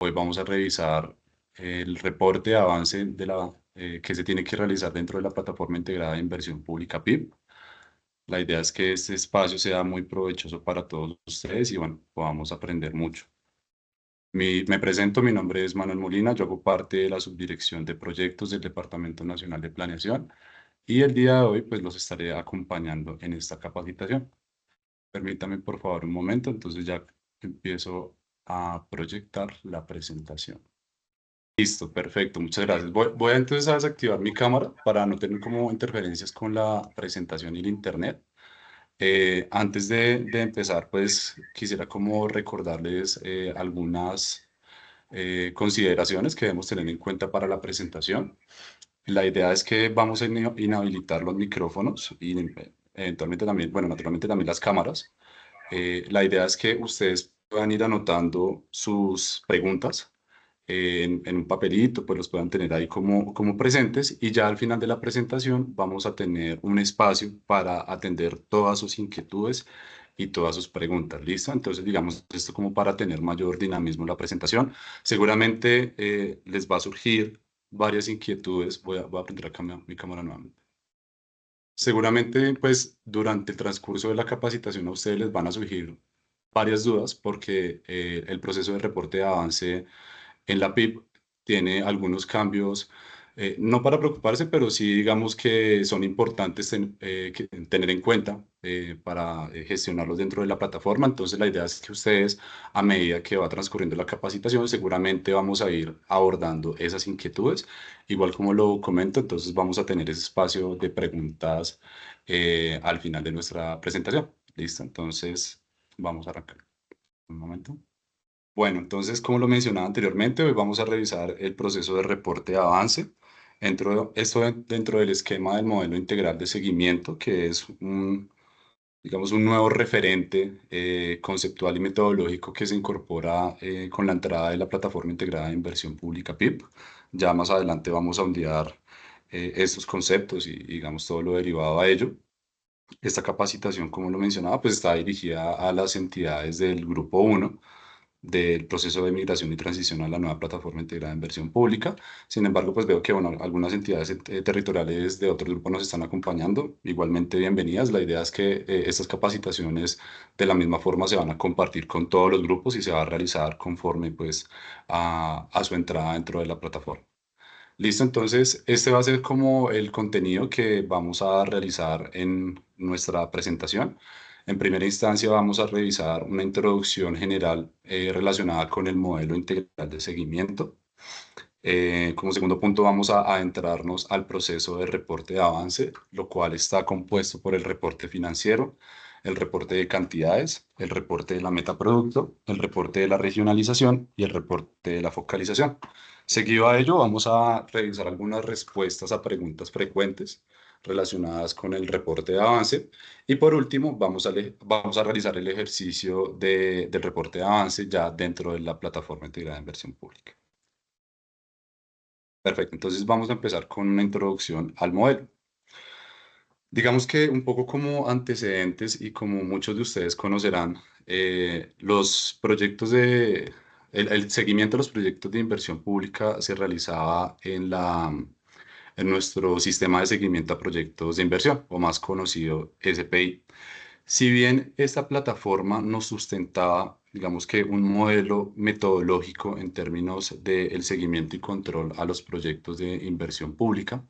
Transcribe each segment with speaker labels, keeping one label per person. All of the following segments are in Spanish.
Speaker 1: Hoy vamos a revisar el reporte de avance que se tiene que realizar dentro de la plataforma integrada de inversión pública PIB. La idea es que este espacio sea muy provechoso para todos ustedes y bueno, podamos aprender mucho. Me presento, mi nombre es Manuel Molina, yo hago parte de la subdirección de proyectos del Departamento Nacional de Planeación y el día de hoy pues los estaré acompañando en esta capacitación. Permítame por favor un momento, entonces ya empiezo a proyectar la presentación. Listo, perfecto, muchas gracias. Voy a entonces a desactivar mi cámara para no tener como interferencias con la presentación y el internet. Antes de empezar, pues quisiera como recordarles algunas consideraciones que debemos tener en cuenta para la presentación. La idea es que vamos a inhabilitar los micrófonos y eventualmente también, bueno, naturalmente también las cámaras. La idea es que ustedes puedan ir anotando sus preguntas en un papelito, pues los puedan tener ahí como presentes y ya al final de la presentación vamos a tener un espacio para atender todas sus inquietudes y todas sus preguntas. ¿Listo? Entonces, digamos, esto como para tener mayor dinamismo en la presentación. Seguramente les va a surgir varias inquietudes. Voy a prender acá mi cámara nuevamente. Seguramente, pues, durante el transcurso de la capacitación a ustedes les van a surgir varias dudas porque el proceso de reporte de avance en la PIB tiene algunos cambios, no para preocuparse, pero sí digamos que son importantes tener en cuenta para gestionarlos dentro de la plataforma. Entonces la idea es que ustedes, a medida que va transcurriendo la capacitación, seguramente vamos a ir abordando esas inquietudes. Igual como lo comento, entonces vamos a tener ese espacio de preguntas al final de nuestra presentación. ¿Listo? Entonces vamos a arrancar. Un momento. Bueno, entonces, como lo mencionaba anteriormente, hoy vamos a revisar el proceso de reporte de avance. Dentro del esquema del modelo integral de seguimiento, que es digamos, un nuevo referente conceptual y metodológico que se incorpora con la entrada de la plataforma integrada de inversión pública PIB. Ya más adelante vamos a ondear estos conceptos y, digamos, todo lo derivado a ello. Esta capacitación, como lo mencionaba, pues está dirigida a las entidades del Grupo 1 del proceso de migración y transición a la nueva plataforma integrada de inversión pública. Sin embargo, pues veo que bueno, algunas entidades territoriales de otros grupos nos están acompañando. Igualmente, bienvenidas. La idea es que estas capacitaciones de la misma forma se van a compartir con todos los grupos y se va a realizar conforme pues a su entrada dentro de la plataforma. Listo, entonces este va a ser como el contenido que vamos a realizar en nuestra presentación. En primera instancia vamos a revisar una introducción general relacionada con el modelo integral de seguimiento. Como segundo punto vamos a adentrarnos al proceso de reporte de avance, lo cual está compuesto por el reporte financiero, el reporte de cantidades, el reporte de la meta producto, el reporte de la regionalización y el reporte de la focalización. Seguido a ello, vamos a revisar algunas respuestas a preguntas frecuentes relacionadas con el reporte de avance. Y por último, vamos a realizar el ejercicio del reporte de avance ya dentro de la plataforma integrada de inversión pública. Perfecto, entonces vamos a empezar con una introducción al modelo. Digamos que un poco como antecedentes y como muchos de ustedes conocerán, los proyectos el seguimiento de los proyectos de inversión pública se realizaba en nuestro sistema de seguimiento a proyectos de inversión, o más conocido SPI. Si bien esta plataforma nos sustentaba, digamos que un modelo metodológico en términos del seguimiento y control a los proyectos de inversión pública,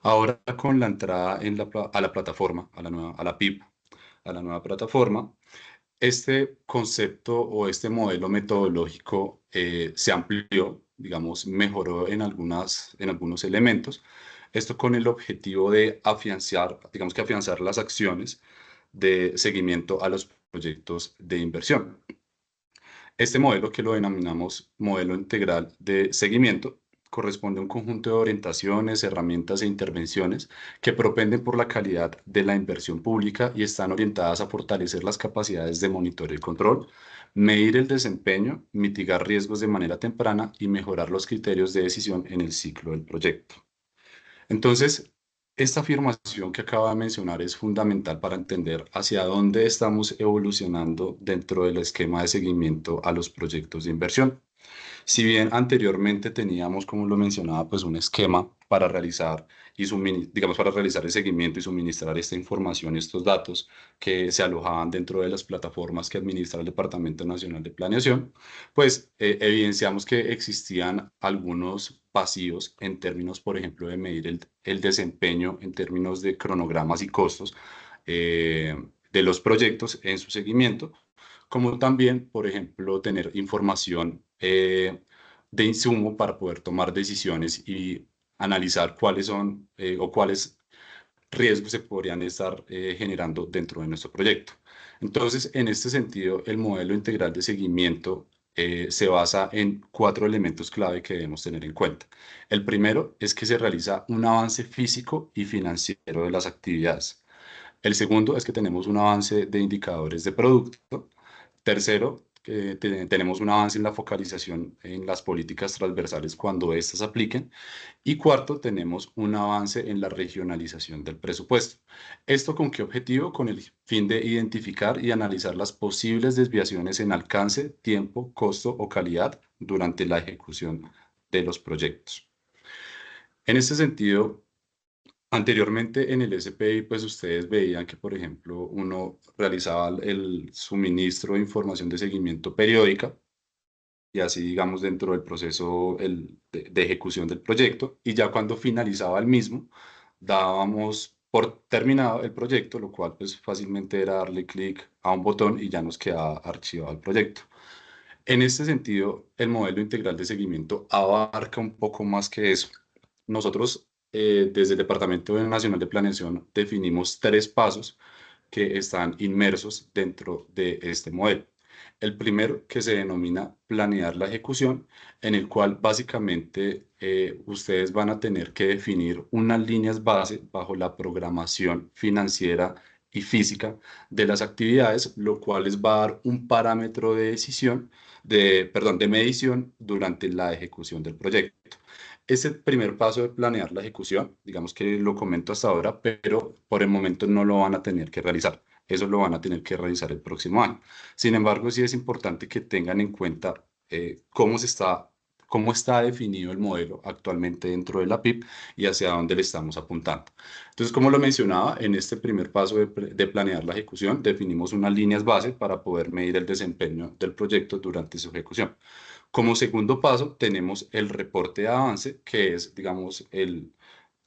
Speaker 1: ahora con la entrada a la plataforma, a la PIB, a la nueva plataforma, este concepto o este modelo metodológico se amplió, digamos, mejoró en algunos elementos. Esto con el objetivo de afianzar, digamos que afianzar las acciones de seguimiento a los proyectos de inversión. Este modelo, que lo denominamos modelo integral de seguimiento, corresponde a un conjunto de orientaciones, herramientas e intervenciones que propenden por la calidad de la inversión pública y están orientadas a fortalecer las capacidades de monitoreo y control, medir el desempeño, mitigar riesgos de manera temprana y mejorar los criterios de decisión en el ciclo del proyecto. Entonces, esta afirmación que acabo de mencionar es fundamental para entender hacia dónde estamos evolucionando dentro del esquema de seguimiento a los proyectos de inversión. Si bien anteriormente teníamos, como lo mencionaba, pues un esquema para realizar digamos, para realizar el seguimiento y suministrar esta información y estos datos que se alojaban dentro de las plataformas que administra el Departamento Nacional de Planeación, pues evidenciamos que existían algunos vacíos en términos, por ejemplo, de medir el desempeño en términos de cronogramas y costos de los proyectos en su seguimiento, como también, por ejemplo, tener información de insumo para poder tomar decisiones y analizar cuáles son o cuáles riesgos se podrían estar generando dentro de nuestro proyecto. Entonces, en este sentido, el modelo integral de seguimiento se basa en cuatro elementos clave que debemos tener en cuenta. El primero es que se realiza un avance físico y financiero de las actividades. El segundo es que tenemos un avance de indicadores de producto. Tercero, que tenemos un avance en la focalización en las políticas transversales cuando éstas apliquen. Y cuarto, tenemos un avance en la regionalización del presupuesto. ¿Esto con qué objetivo? Con el fin de identificar y analizar las posibles desviaciones en alcance, tiempo, costo o calidad durante la ejecución de los proyectos. En este sentido, anteriormente en el SPI, pues ustedes veían que, por ejemplo, uno realizaba el suministro de información de seguimiento periódica y así, digamos, dentro del proceso de ejecución del proyecto. Y ya cuando finalizaba el mismo, dábamos por terminado el proyecto, lo cual pues fácilmente era darle clic a un botón y ya nos quedaba archivado el proyecto. En este sentido, el modelo integral de seguimiento abarca un poco más que eso. Nosotros, desde el Departamento Nacional de Planeación, definimos tres pasos que están inmersos dentro de este modelo. El primero, que se denomina planear la ejecución, en el cual básicamente ustedes van a tener que definir unas líneas base bajo la programación financiera y física de las actividades, lo cual les va a dar un parámetro de decisión, perdón, de medición durante la ejecución del proyecto. Ese primer paso de planear la ejecución, digamos que lo comento hasta ahora, pero por el momento no lo van a tener que realizar. Eso lo van a tener que realizar el próximo año. Sin embargo, sí es importante que tengan en cuenta cómo está definido el modelo actualmente dentro de la PIP y hacia dónde le estamos apuntando. Entonces, como lo mencionaba, en este primer paso de planear la ejecución, definimos unas líneas base para poder medir el desempeño del proyecto durante su ejecución. Como segundo paso, tenemos el reporte de avance, que es, digamos, el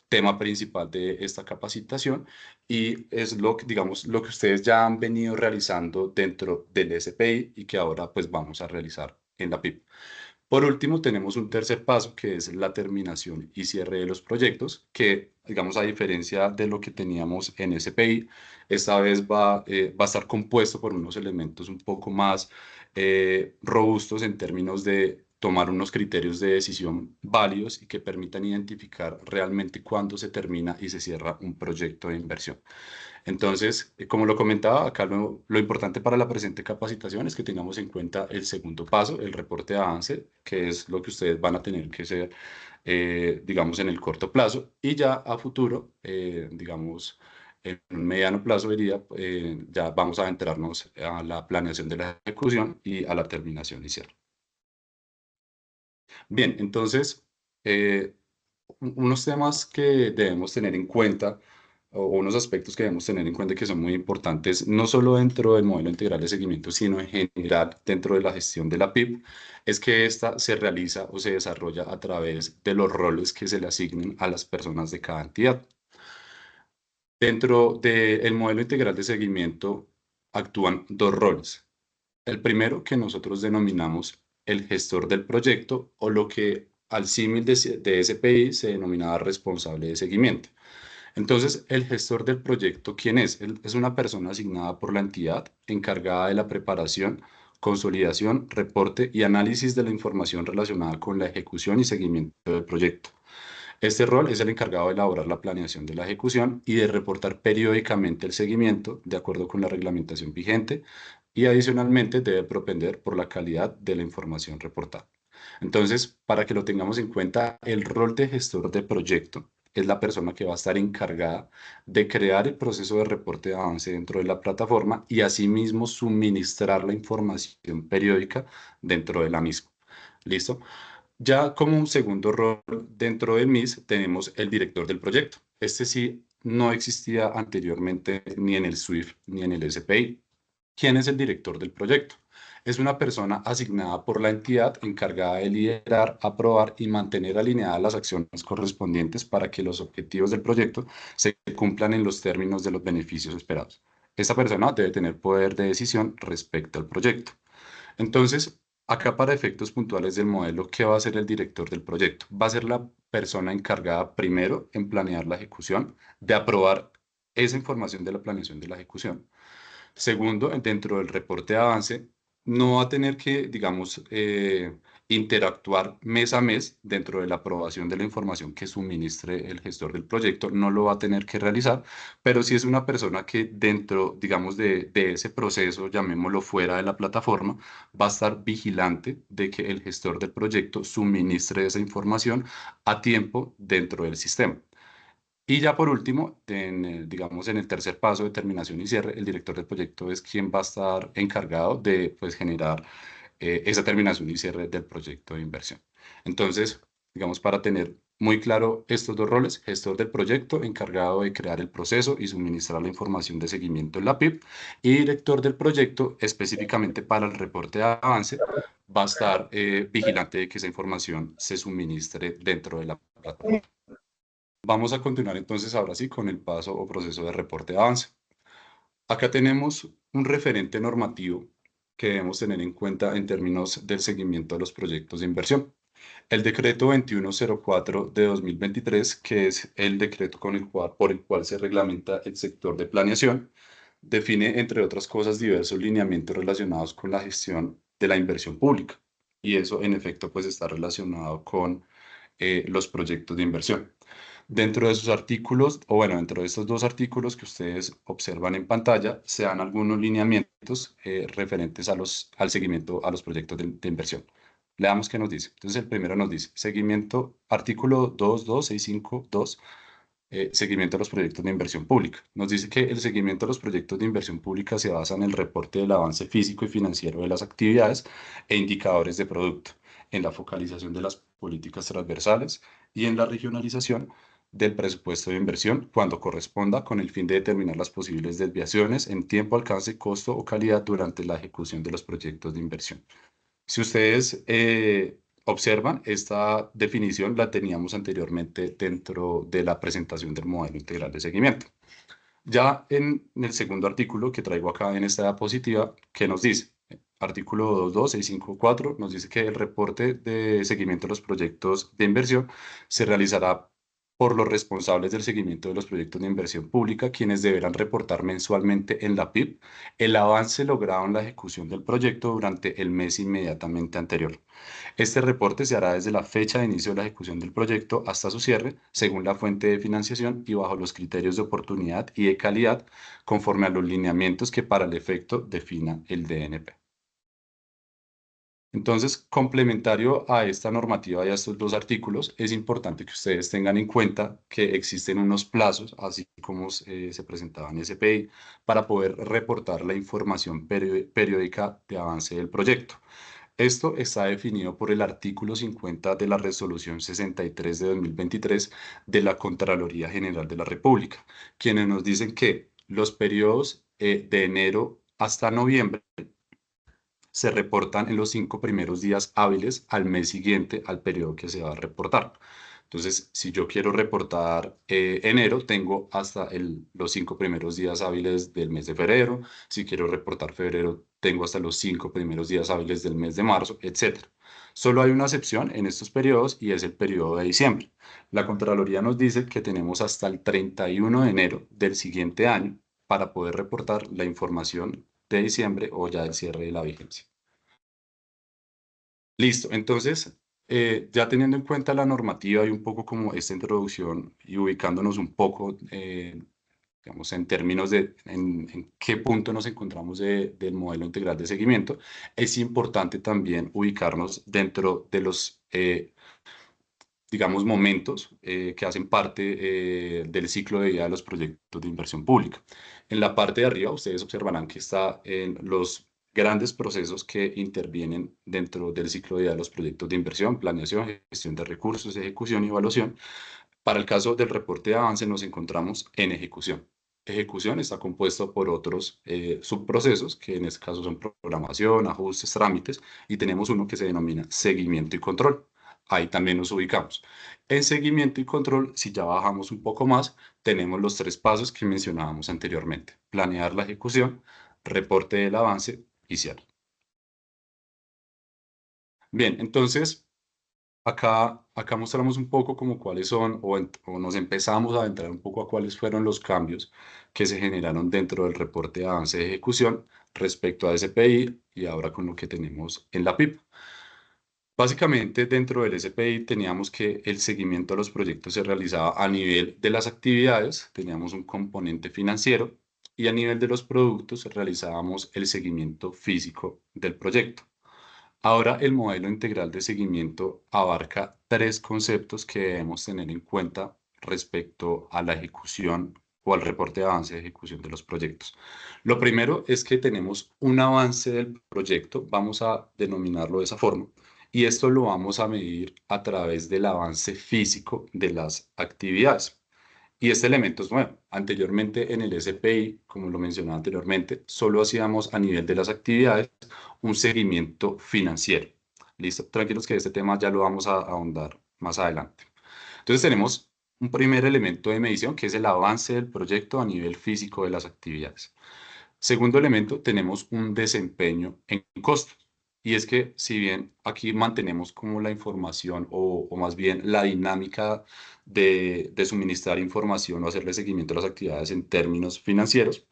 Speaker 1: tema principal de esta capacitación y es digamos, lo que ustedes ya han venido realizando dentro del SPI y que ahora pues vamos a realizar en la PIP. Por último, tenemos un tercer paso que es la terminación y cierre de los proyectos, que, digamos, a diferencia de lo que teníamos en SPI, esta vez va a estar compuesto por unos elementos un poco más robustos en términos de tomar unos criterios de decisión válidos y que permitan identificar realmente cuándo se termina y se cierra un proyecto de inversión. Entonces, como lo comentaba, acá lo importante para la presente capacitación es que tengamos en cuenta el segundo paso, el reporte de avance, que es lo que ustedes van a tener que hacer, digamos, en el corto plazo y ya a futuro, digamos, en un mediano plazo diría, ya vamos a entrarnos a la planeación de la ejecución y a la terminación y cierre. Bien, entonces, eh, unos temas que debemos tener en cuenta o unos aspectos que debemos tener en cuenta que son muy importantes, no solo dentro del modelo integral de seguimiento, sino en general dentro de la gestión de la PIB, es que esta se realiza o se desarrolla a través de los roles que se le asignen a las personas de cada entidad. Dentro del modelo integral de seguimiento actúan dos roles. El primero, que nosotros denominamos el gestor del proyecto o lo que al símil de SPI se denominaba responsable de seguimiento. Entonces, el gestor del proyecto, ¿quién es? Él es una persona asignada por la entidad encargada de la preparación, consolidación, reporte y análisis de la información relacionada con la ejecución y seguimiento del proyecto. Este rol es el encargado de elaborar la planeación de la ejecución y de reportar periódicamente el seguimiento de acuerdo con la reglamentación vigente y adicionalmente debe propender por la calidad de la información reportada. Entonces, para que lo tengamos en cuenta, el rol de gestor de proyecto es la persona que va a estar encargada de crear el proceso de reporte de avance dentro de la plataforma y asimismo suministrar la información periódica dentro de la misma. ¿Listo? Ya como un segundo rol dentro del MIS tenemos el director del proyecto. Este sí no existía anteriormente ni en el SWIFT ni en el SPI. ¿Quién es el director del proyecto? Es una persona asignada por la entidad encargada de liderar, aprobar y mantener alineadas las acciones correspondientes para que los objetivos del proyecto se cumplan en los términos de los beneficios esperados. Esta persona debe tener poder de decisión respecto al proyecto. Entonces, acá para efectos puntuales del modelo, ¿qué va a hacer el director del proyecto? Va a ser la persona encargada primero en planear la ejecución, de aprobar esa información de la planeación de la ejecución. Segundo, dentro del reporte de avance, no va a tener que, digamos, interactuar mes a mes dentro de la aprobación de la información que suministre el gestor del proyecto, no lo va a tener que realizar, pero sí es una persona que dentro, digamos, de ese proceso, llamémoslo fuera de la plataforma, va a estar vigilante de que el gestor del proyecto suministre esa información a tiempo dentro del sistema. Y ya por último, digamos en el tercer paso de terminación y cierre, el director del proyecto es quien va a estar encargado de pues, generar esa terminación y cierre del proyecto de inversión. Entonces, digamos, para tener muy claro estos dos roles, gestor del proyecto encargado de crear el proceso y suministrar la información de seguimiento en la PIP, y director del proyecto específicamente para el reporte de avance, va a estar vigilante de que esa información se suministre dentro de la plataforma. Vamos a continuar entonces ahora sí con el paso o proceso de reporte de avance. Acá tenemos un referente normativo que debemos tener en cuenta en términos del seguimiento de los proyectos de inversión. El decreto 2104 de 2023, que es el decreto por el cual se reglamenta el sector de planeación, define, entre otras cosas, diversos lineamientos relacionados con la gestión de la inversión pública. Y eso, en efecto, pues está relacionado con los proyectos de inversión. Dentro de sus artículos, o bueno, dentro de estos dos artículos que ustedes observan en pantalla, se dan algunos lineamientos referentes al seguimiento a los proyectos de inversión. Leamos qué nos dice. Entonces, el primero nos dice, seguimiento, artículo 22652, seguimiento a los proyectos de inversión pública. Nos dice que el seguimiento a los proyectos de inversión pública se basa en el reporte del avance físico y financiero de las actividades e indicadores de producto, en la focalización de las políticas transversales y en la regionalización del presupuesto de inversión cuando corresponda, con el fin de determinar las posibles desviaciones en tiempo, alcance, costo o calidad durante la ejecución de los proyectos de inversión. Si ustedes observan, esta definición la teníamos anteriormente dentro de la presentación del modelo integral de seguimiento. Ya en el segundo artículo que traigo acá en esta diapositiva, ¿qué nos dice? Artículo 22654 nos dice que el reporte de seguimiento de los proyectos de inversión se realizará por los responsables del seguimiento de los proyectos de inversión pública, quienes deberán reportar mensualmente en la PIB el avance logrado en la ejecución del proyecto durante el mes inmediatamente anterior. Este reporte se hará desde la fecha de inicio de la ejecución del proyecto hasta su cierre, según la fuente de financiación y bajo los criterios de oportunidad y de calidad, conforme a los lineamientos que para el efecto defina el DNP. Entonces, complementario a esta normativa y a estos dos artículos, es importante que ustedes tengan en cuenta que existen unos plazos, así como se presentaba en SPI, para poder reportar la información periódica de avance del proyecto. Esto está definido por el artículo 50 de la Resolución 63 de 2023 de la Contraloría General de la República, quienes nos dicen que los periodos de enero hasta noviembre se reportan en los 5 primeros días hábiles al mes siguiente al periodo que se va a reportar. Entonces, si yo quiero reportar enero, tengo hasta los 5 primeros días hábiles del mes de febrero. Si quiero reportar febrero, tengo hasta los 5 primeros días hábiles del mes de marzo, etcétera. Solo hay una excepción en estos periodos y es el periodo de diciembre. La Contraloría nos dice que tenemos hasta el 31 de enero del siguiente año para poder reportar la información de diciembre o ya del cierre de la vigencia. Listo, entonces, ya teniendo en cuenta la normativa y un poco como esta introducción y ubicándonos un poco, digamos, en términos de en qué punto nos encontramos del modelo integral de seguimiento, es importante también ubicarnos dentro de los, digamos, momentos que hacen parte del ciclo de vida de los proyectos de inversión pública. En la parte de arriba, ustedes observarán que está en los grandes procesos que intervienen dentro del ciclo de vida de los proyectos de inversión, planeación, gestión de recursos, ejecución y evaluación. Para el caso del reporte de avance nos encontramos en ejecución. Ejecución está compuesto por otros subprocesos, que en este caso son programación, ajustes, trámites, y tenemos uno que se denomina seguimiento y control. Ahí también nos ubicamos. En seguimiento y control, si ya bajamos un poco más, tenemos los tres pasos que mencionábamos anteriormente: planear la ejecución, reporte del avance y cierre. Bien, entonces acá mostramos un poco como cuáles son, o nos empezamos a adentrar un poco a cuáles fueron los cambios que se generaron dentro del reporte de avance de ejecución respecto a SPI y ahora con lo que tenemos en la PIP. Básicamente, dentro del SPI teníamos que el seguimiento a los proyectos se realizaba a nivel de las actividades, teníamos un componente financiero, y a nivel de los productos realizábamos el seguimiento físico del proyecto. Ahora, el modelo integral de seguimiento abarca tres conceptos que debemos tener en cuenta respecto a la ejecución o al reporte de avance de ejecución de los proyectos. Lo primero es que tenemos un avance del proyecto, vamos a denominarlo de esa forma, y esto lo vamos a medir a través del avance físico de las actividades. Y este elemento es nuevo. Anteriormente en el SPI, como lo mencionaba anteriormente, solo hacíamos a nivel de las actividades un seguimiento financiero. Listo, tranquilos que este tema ya lo vamos a ahondar más adelante. Entonces tenemos un primer elemento de medición que es el avance del proyecto a nivel físico de las actividades. Segundo elemento, tenemos un desempeño en costos. Y es que si bien aquí mantenemos como la información o más bien la dinámica de suministrar información o hacerle seguimiento a las actividades en términos financieros,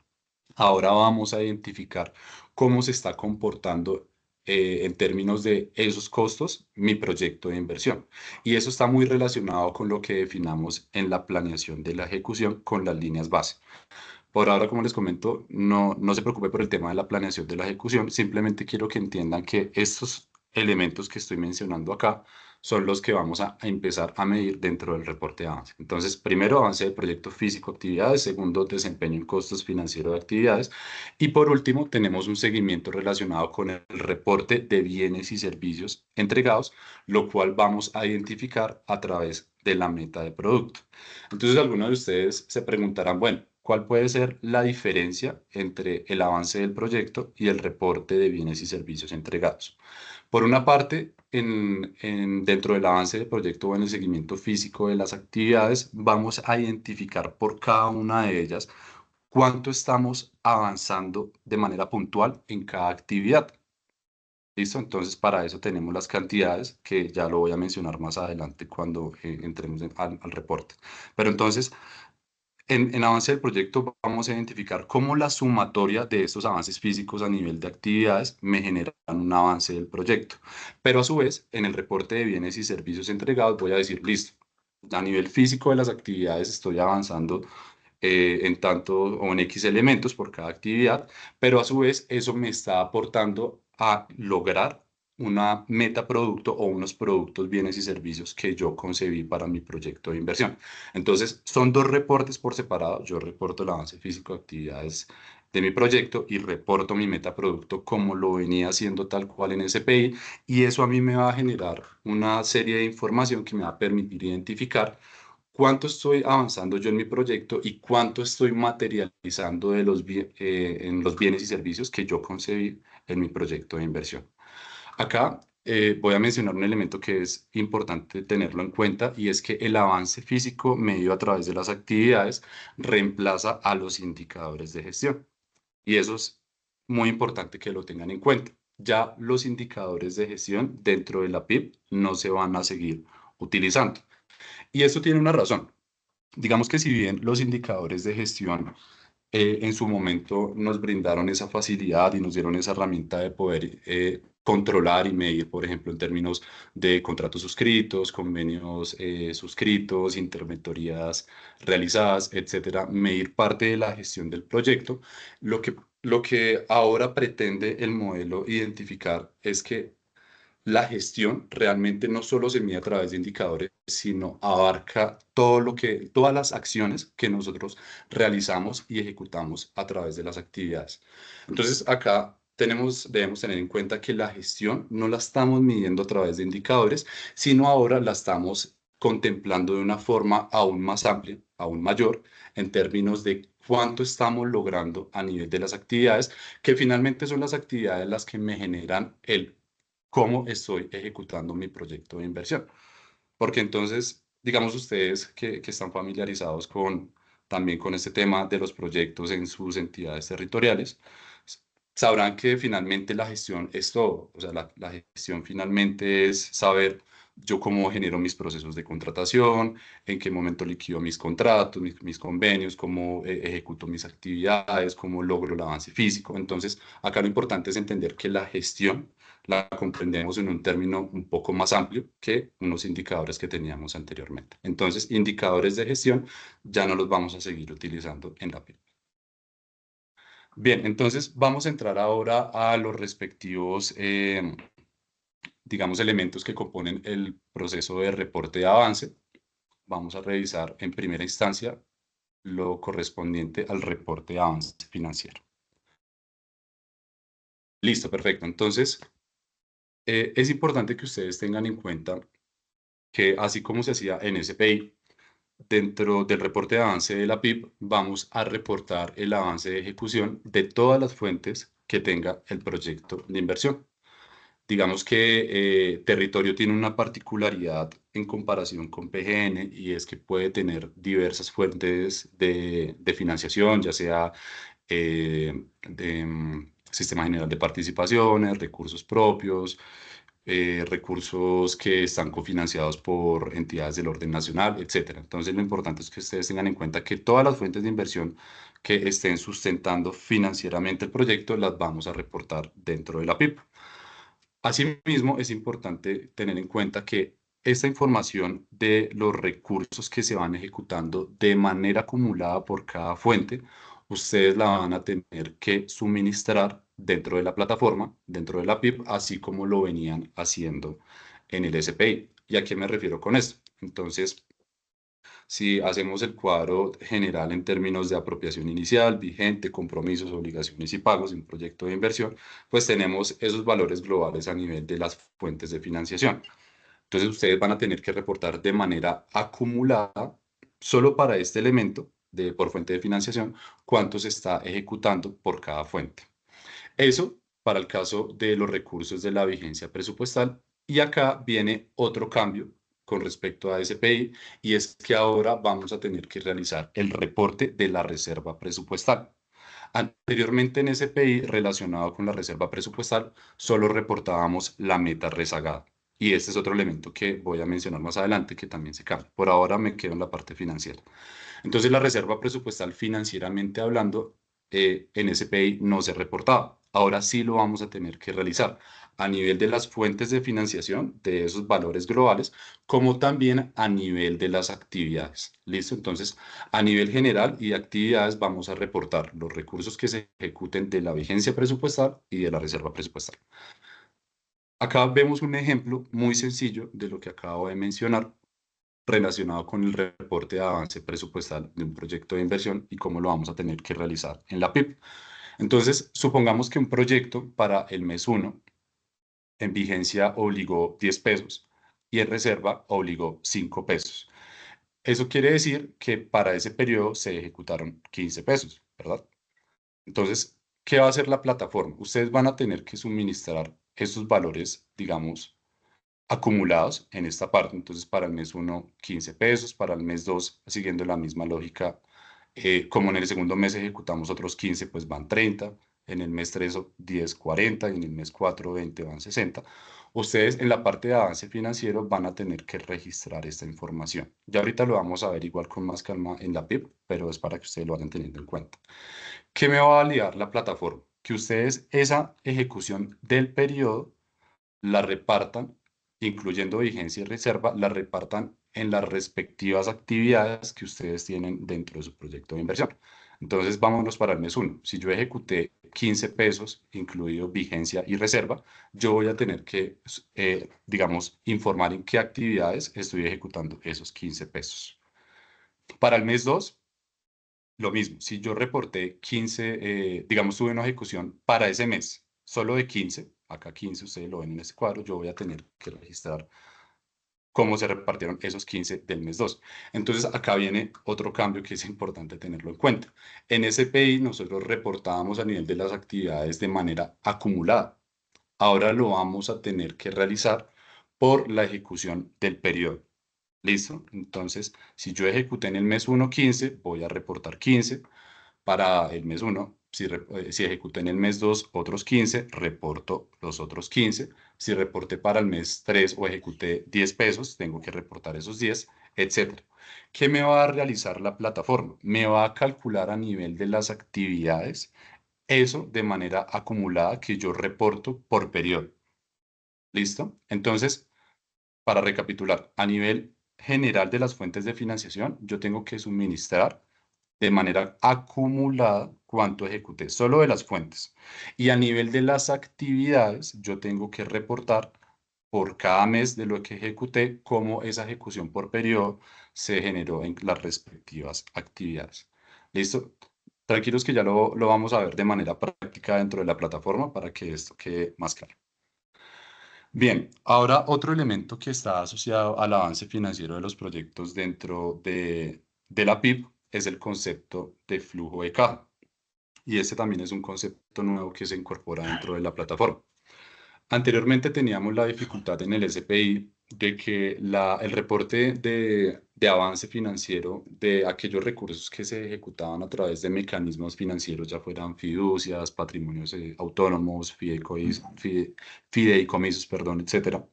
Speaker 1: ahora vamos a identificar cómo se está comportando en términos de esos costos mi proyecto de inversión. Y eso está muy relacionado con lo que definamos en la planeación de la ejecución con las líneas base. Por ahora, como les comento, no se preocupe por el tema de la planeación de la ejecución. Simplemente quiero que entiendan que estos elementos que estoy mencionando acá son los que vamos a empezar a medir dentro del reporte de avance. Entonces, primero, avance del proyecto físico, actividades. Segundo, desempeño en costos financieros de actividades. Y por último, tenemos un seguimiento relacionado con el reporte de bienes y servicios entregados, lo cual vamos a identificar a través de la meta de producto. Entonces, algunos de ustedes se preguntarán, bueno, ¿cuál puede ser la diferencia entre el avance del proyecto y el reporte de bienes y servicios entregados? Por una parte, dentro del avance del proyecto o en el seguimiento físico de las actividades, vamos a identificar por cada una de ellas cuánto estamos avanzando de manera puntual en cada actividad. ¿Listo? Entonces, para eso tenemos las cantidades, que ya lo voy a mencionar más adelante cuando entremos al reporte. Pero entonces, en avance del proyecto vamos a identificar cómo la sumatoria de estos avances físicos a nivel de actividades me generan un avance del proyecto. Pero a su vez, en el reporte de bienes y servicios entregados voy a decir, listo, a nivel físico de las actividades estoy avanzando en tanto o en X elementos por cada actividad, pero a su vez eso me está aportando a lograr una meta producto o unos productos, bienes y servicios que yo concebí para mi proyecto de inversión. Entonces, son dos reportes por separado. Yo reporto el avance físico de actividades de mi proyecto y reporto mi meta producto como lo venía haciendo tal cual en SPI, y eso a mí me va a generar una serie de información que me va a permitir identificar cuánto estoy avanzando yo en mi proyecto y cuánto estoy materializando en los bienes y servicios que yo concebí en mi proyecto de inversión. Acá voy a mencionar un elemento que es importante tenerlo en cuenta, y es que el avance físico medido a través de las actividades reemplaza a los indicadores de gestión. Y eso es muy importante que lo tengan en cuenta. Ya los indicadores de gestión dentro de la PIB no se van a seguir utilizando. Y esto tiene una razón. Digamos que si bien los indicadores de gestión en su momento nos brindaron esa facilidad y nos dieron esa herramienta de poder controlar y medir, por ejemplo, en términos de contratos suscritos, convenios suscritos, interventorías realizadas, etcétera, medir parte de la gestión del proyecto. Lo que ahora pretende el modelo identificar es que la gestión realmente no solo se mide a través de indicadores, sino abarca todas las acciones que nosotros realizamos y ejecutamos a través de las actividades. Entonces, acá debemos tener en cuenta que la gestión no la estamos midiendo a través de indicadores, sino ahora la estamos contemplando de una forma aún más amplia, aún mayor, en términos de cuánto estamos logrando a nivel de las actividades, que finalmente son las actividades las que me generan el cómo estoy ejecutando mi proyecto de inversión. Porque entonces, digamos ustedes que están familiarizados con también con este tema de los proyectos en sus entidades territoriales, s- sabrán que finalmente la gestión es todo. O sea, la gestión finalmente es saber yo cómo genero mis procesos de contratación, en qué momento liquido mis contratos, mis convenios, cómo ejecuto mis actividades, cómo logro el avance físico. Entonces, acá lo importante es entender que la gestión la comprendemos en un término un poco más amplio que unos indicadores que teníamos anteriormente. Entonces, indicadores de gestión ya no los vamos a seguir utilizando en la PIB. Bien, entonces vamos a entrar ahora a los respectivos, digamos, elementos que componen el proceso de reporte de avance. Vamos a revisar en primera instancia lo correspondiente al reporte de avance financiero. Listo, perfecto. Entonces, es importante que ustedes tengan en cuenta que así como se hacía en SPI, dentro del reporte de avance de la PIB, vamos a reportar el avance de ejecución de todas las fuentes que tenga el proyecto de inversión. Digamos que territorio tiene una particularidad en comparación con PGN y es que puede tener diversas fuentes de financiación, ya sea sistema general de participaciones, recursos propios, recursos que están cofinanciados por entidades del orden nacional, etcétera. Entonces, lo importante es que ustedes tengan en cuenta que todas las fuentes de inversión que estén sustentando financieramente el proyecto las vamos a reportar dentro de la PIB. Asimismo, es importante tener en cuenta que esta información de los recursos que se van ejecutando de manera acumulada por cada fuente, ustedes la van a tener que suministrar dentro de la plataforma, dentro de la PIB, así como lo venían haciendo en el SPI. ¿Y a qué me refiero con esto? Entonces, si hacemos el cuadro general en términos de apropiación inicial, vigente, compromisos, obligaciones y pagos en un proyecto de inversión, pues tenemos esos valores globales a nivel de las fuentes de financiación. Entonces ustedes van a tener que reportar de manera acumulada, solo para este elemento de por fuente de financiación, cuánto se está ejecutando por cada fuente. Eso para el caso de los recursos de la vigencia presupuestal. Y acá viene otro cambio con respecto a SPI, y es que ahora vamos a tener que realizar el reporte de la reserva presupuestal. Anteriormente en SPI, relacionado con la reserva presupuestal, solo reportábamos la meta rezagada. Y este es otro elemento que voy a mencionar más adelante que también se cambia. Por ahora me quedo en la parte financiera. Entonces, la reserva presupuestal financieramente hablando, en SPI no se reportaba. Ahora sí lo vamos a tener que realizar a nivel de las fuentes de financiación, de esos valores globales, como también a nivel de las actividades. ¿Listo? Entonces, a nivel general y de actividades vamos a reportar los recursos que se ejecuten de la vigencia presupuestal y de la reserva presupuestal. Acá vemos un ejemplo muy sencillo de lo que acabo de mencionar relacionado con el reporte de avance presupuestal de un proyecto de inversión y cómo lo vamos a tener que realizar en la PIB. Entonces, supongamos que un proyecto para el mes uno en vigencia obligó 10 pesos y en reserva obligó 5 pesos. Eso quiere decir que para ese periodo se ejecutaron 15 pesos, ¿verdad? Entonces, ¿qué va a hacer la plataforma? Ustedes van a tener que suministrar esos valores, digamos, acumulados en esta parte. Entonces, para el mes uno 15 pesos, para el mes 2 siguiendo la misma lógica, como en el segundo mes ejecutamos otros 15 pues van 30, en el mes 3 10 40 y en el mes 4 20 van 60. Ustedes en la parte de avance financiero van a tener que registrar esta información. Ya ahorita lo vamos a ver igual con más calma en la PIB, pero es para que ustedes lo vayan teniendo en cuenta. ¿Qué me va a validar la plataforma? Que ustedes esa ejecución del periodo la repartan, incluyendo vigencia y reserva, la repartan en las respectivas actividades que ustedes tienen dentro de su proyecto de inversión. Entonces, vámonos para el mes uno. Si yo ejecuté 15 pesos, incluido vigencia y reserva, yo voy a tener que, digamos, informar en qué actividades estoy ejecutando esos 15 pesos. Para el mes 2 lo mismo. Si yo reporté 15, digamos, tuve una ejecución para ese mes solo de 15, acá 15 ustedes lo ven en este cuadro, yo voy a tener que registrar cómo se repartieron esos 15 del mes 2. Entonces, acá viene otro cambio que es importante tenerlo en cuenta. En SPI nosotros reportábamos a nivel de las actividades de manera acumulada. Ahora lo vamos a tener que realizar por la ejecución del periodo. ¿Listo? Entonces, si yo ejecuté en el mes 1 15, voy a reportar 15 para el mes 1. Si ejecuté en el mes 2 otros 15, reporto los otros 15. Si reporté para el mes 3 o ejecuté 10 pesos, tengo que reportar esos 10, etcétera. ¿Qué me va a realizar la plataforma? Me va a calcular a nivel de las actividades eso de manera acumulada que yo reporto por periodo. ¿Listo? Entonces, para recapitular, a nivel general de las fuentes de financiación, yo tengo que suministrar de manera acumulada cuánto ejecuté, solo de las fuentes. Y a nivel de las actividades, yo tengo que reportar por cada mes de lo que ejecuté, cómo esa ejecución por periodo se generó en las respectivas actividades. ¿Listo? Tranquilos que ya lo vamos a ver de manera práctica dentro de la plataforma para que esto quede más claro. Bien, ahora otro elemento que está asociado al avance financiero de los proyectos dentro de la PIB es el concepto de flujo de caja. Y este también es un concepto nuevo que se incorpora dentro de la plataforma. Anteriormente teníamos la dificultad en el SPI de que el reporte de avance financiero de aquellos recursos que se ejecutaban a través de mecanismos financieros, ya fueran fiducias, patrimonios autónomos, fideicomisos, perdón, etcétera,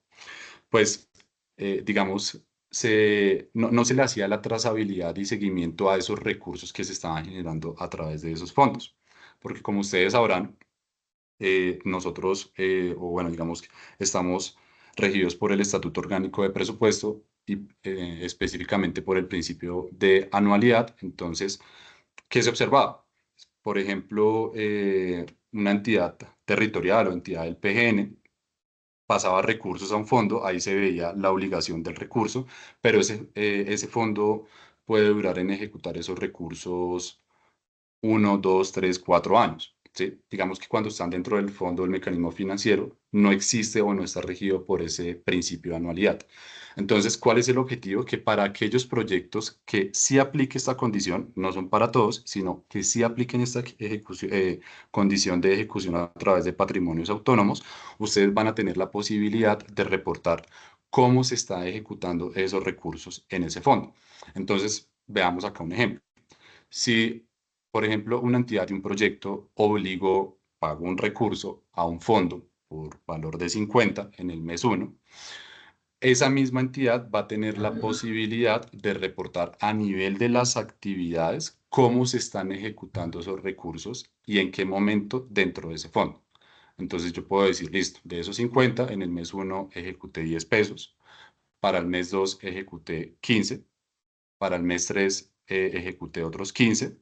Speaker 1: pues, digamos, no se le hacía la trazabilidad y seguimiento a esos recursos que se estaban generando a través de esos fondos. Porque como ustedes sabrán, nosotros, o bueno, digamos que estamos regidos por el Estatuto Orgánico de Presupuesto y específicamente por el principio de anualidad. Entonces, ¿qué se observaba? Por ejemplo, una entidad territorial o entidad del PGN pasaba recursos a un fondo, ahí se veía la obligación del recurso, pero ese fondo puede durar en ejecutar esos recursos 1, 2, 3, 4 años. ¿Sí? Digamos que cuando están dentro del fondo del mecanismo financiero, no existe o no está regido por ese principio de anualidad. Entonces, ¿cuál es el objetivo? Que para aquellos proyectos que sí aplique esta condición, no son para todos, sino que sí apliquen esta condición de ejecución a través de patrimonios autónomos, ustedes van a tener la posibilidad de reportar cómo se está ejecutando esos recursos en ese fondo. Entonces, veamos acá un ejemplo. Si, por ejemplo, una entidad de un proyecto pagó un recurso a un fondo por valor de 50 en el mes 1, esa misma entidad va a tener la posibilidad de reportar a nivel de las actividades cómo se están ejecutando esos recursos y en qué momento dentro de ese fondo. Entonces yo puedo decir, listo, de esos 50, en el mes 1 ejecuté 10 pesos, para el mes 2 ejecuté 15, para el mes 3 ejecuté otros 15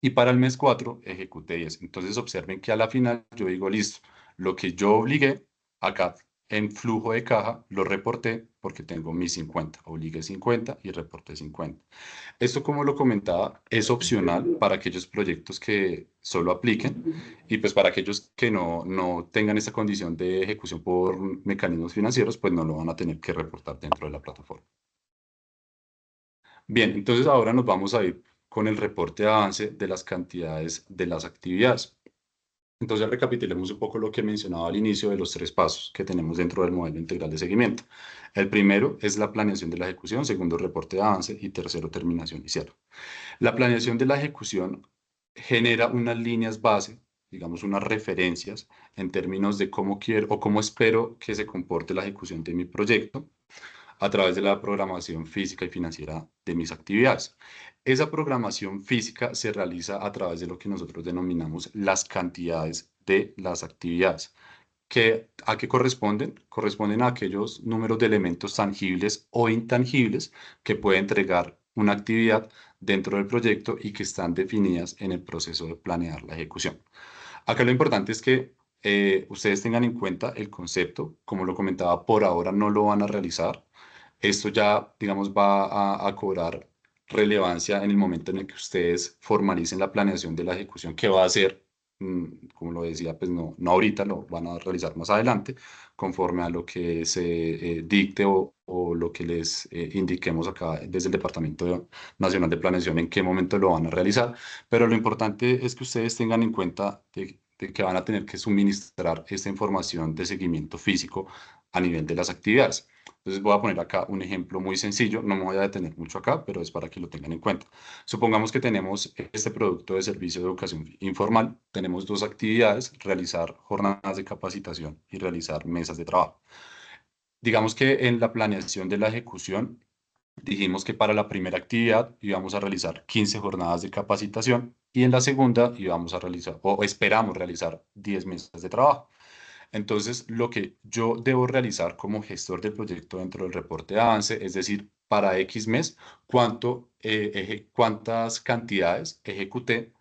Speaker 1: y para el mes 4 ejecuté 10. Entonces observen que a la final yo digo, listo, lo que yo obligué acá en flujo de caja lo reporté porque tengo mis 50. Obligué 50 y reporté 50. Esto, como lo comentaba, es opcional para aquellos proyectos que solo apliquen y pues para aquellos que no tengan esta condición de ejecución por mecanismos financieros, pues no lo van a tener que reportar dentro de la plataforma. Bien, entonces ahora nos vamos a ir con el reporte de avance de las cantidades de las actividades. Entonces recapitulemos un poco lo que mencionaba al inicio de los 3 pasos que tenemos dentro del modelo integral de seguimiento. El primero es la planeación de la ejecución, segundo reporte de avance y tercero terminación y cierre. La planeación de la ejecución genera unas líneas base, digamos unas referencias en términos de cómo quiero o cómo espero que se comporte la ejecución de mi proyecto a través de la programación física y financiera de mis actividades. Esa programación física se realiza a través de lo que nosotros denominamos las cantidades de las actividades. ¿A qué corresponden? Corresponden a aquellos números de elementos tangibles o intangibles que puede entregar una actividad dentro del proyecto y que están definidas en el proceso de planear la ejecución. Acá lo importante es que ustedes tengan en cuenta el concepto, como lo comentaba, por ahora no lo van a realizar. Esto ya, digamos, va a cobrar relevancia en el momento en el que ustedes formalicen la planeación de la ejecución que va a hacer. como lo decía, pues no ahorita, lo van a realizar más adelante, conforme a lo que se dicte o lo que les indiquemos acá desde el Nacional de Planeación en qué momento lo van a realizar. Pero lo importante es que ustedes tengan en cuenta de que van a tener que suministrar esta información de seguimiento físico a nivel de las actividades. Entonces voy a poner acá un ejemplo muy sencillo, no me voy a detener mucho acá, pero es para que lo tengan en cuenta. Supongamos que tenemos este producto de servicio de educación informal, tenemos dos actividades, realizar jornadas de capacitación y realizar mesas de trabajo. Digamos que en la planeación de la ejecución dijimos que para la primera actividad íbamos a realizar 15 jornadas de capacitación y en la segunda íbamos a realizar o esperamos realizar 10 mesas de trabajo. Entonces, lo que yo debo realizar como gestor del proyecto dentro del reporte de avance, es decir, para X mes, cuántas cantidades ejecuté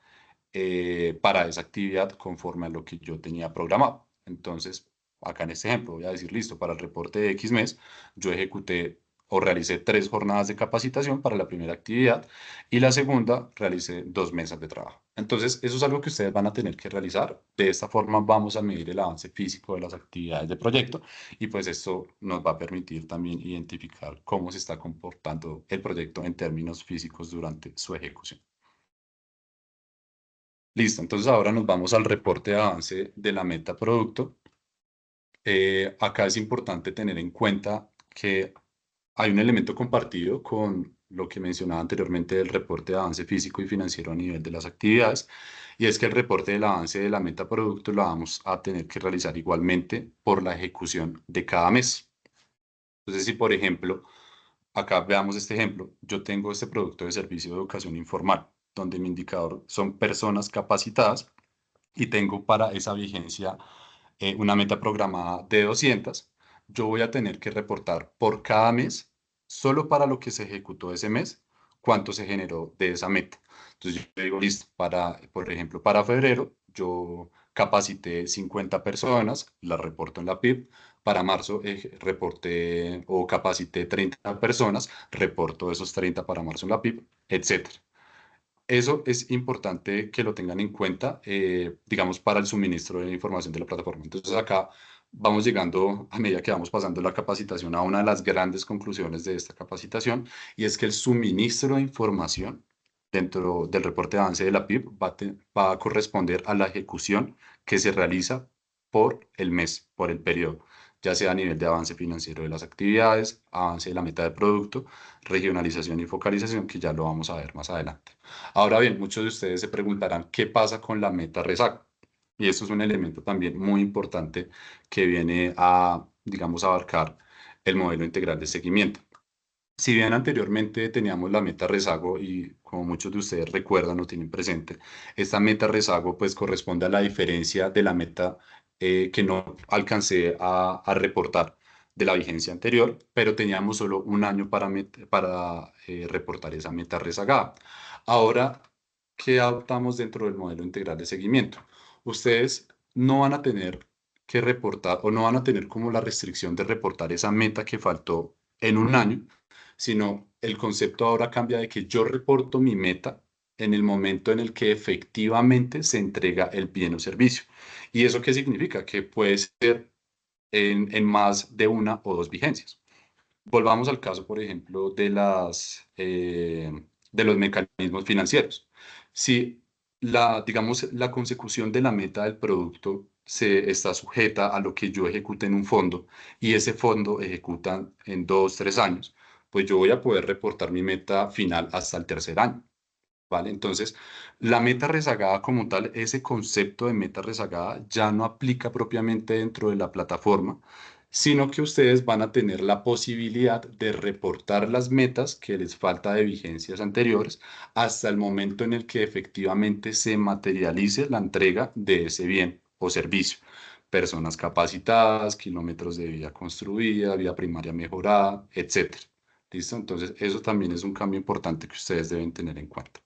Speaker 1: para esa actividad conforme a lo que yo tenía programado. Entonces, acá en este ejemplo voy a decir, listo, para el reporte de X mes, yo ejecuté o realicé 3 jornadas de capacitación para la primera actividad y la segunda realicé 2 mesas de trabajo. Entonces, eso es algo que ustedes van a tener que realizar. De esta forma vamos a medir el avance físico de las actividades de proyecto y pues esto nos va a permitir también identificar cómo se está comportando el proyecto en términos físicos durante su ejecución. Listo, entonces ahora nos vamos al reporte de avance de la meta producto. Acá es importante tener en cuenta que hay un elemento compartido con lo que mencionaba anteriormente del reporte de avance físico y financiero a nivel de las actividades, y es que el reporte del avance de la meta producto lo vamos a tener que realizar igualmente por la ejecución de cada mes. Entonces, si por ejemplo, acá veamos este ejemplo, yo tengo este producto de servicio de educación informal, donde mi indicador son personas capacitadas y tengo para esa vigencia una meta programada de 200, yo voy a tener que reportar por cada mes, solo para lo que se ejecutó ese mes, cuánto se generó de esa meta. Entonces yo digo, listo, por ejemplo, para febrero yo capacité 50 personas, las reporto en la PIB. Para marzo reporté o capacité 30 personas, reporto esos 30 para marzo en la PIB, etcétera. Eso es importante que lo tengan en cuenta, digamos, para el suministro de la información de la plataforma. Entonces, acá vamos llegando, a medida que vamos pasando la capacitación, a una de las grandes conclusiones de esta capacitación, y es que el suministro de información dentro del reporte de avance de la PIB va a corresponder a la ejecución que se realiza por el mes, por el periodo, ya sea a nivel de avance financiero de las actividades, avance de la meta de producto, regionalización y focalización, que ya lo vamos a ver más adelante. Ahora bien, muchos de ustedes se preguntarán qué pasa con la meta rezago. Y esto es un elemento también muy importante que viene a, digamos, abarcar el modelo integral de seguimiento. Si bien anteriormente teníamos la meta rezago y como muchos de ustedes recuerdan o tienen presente, esta meta rezago pues corresponde a la diferencia de la meta que no alcancé a reportar de la vigencia anterior, pero teníamos solo un año para reportar esa meta rezagada. Ahora, ¿qué adoptamos dentro del modelo integral de seguimiento? Ustedes no van a tener que reportar o no van a tener como la restricción de reportar esa meta que faltó en un año, sino el concepto ahora cambia de que yo reporto mi meta en el momento en el que efectivamente se entrega el bien o servicio. ¿Y eso qué significa? Que puede ser en más de una o dos vigencias. Volvamos al caso, por ejemplo, de los mecanismos financieros. Si digamos, la consecución de la meta del producto se está sujeta a lo que yo ejecute en un fondo y ese fondo ejecuta en 2, 3 años, pues yo voy a poder reportar mi meta final hasta el tercer año. ¿Vale? Entonces, la meta rezagada como tal, ese concepto de meta rezagada ya no aplica propiamente dentro de la plataforma, sino que ustedes van a tener la posibilidad de reportar las metas que les falta de vigencias anteriores hasta el momento en el que efectivamente se materialice la entrega de ese bien o servicio. Personas capacitadas, kilómetros de vía construida, vía primaria mejorada, etcétera. ¿Listo? Entonces, eso también es un cambio importante que ustedes deben tener en cuenta.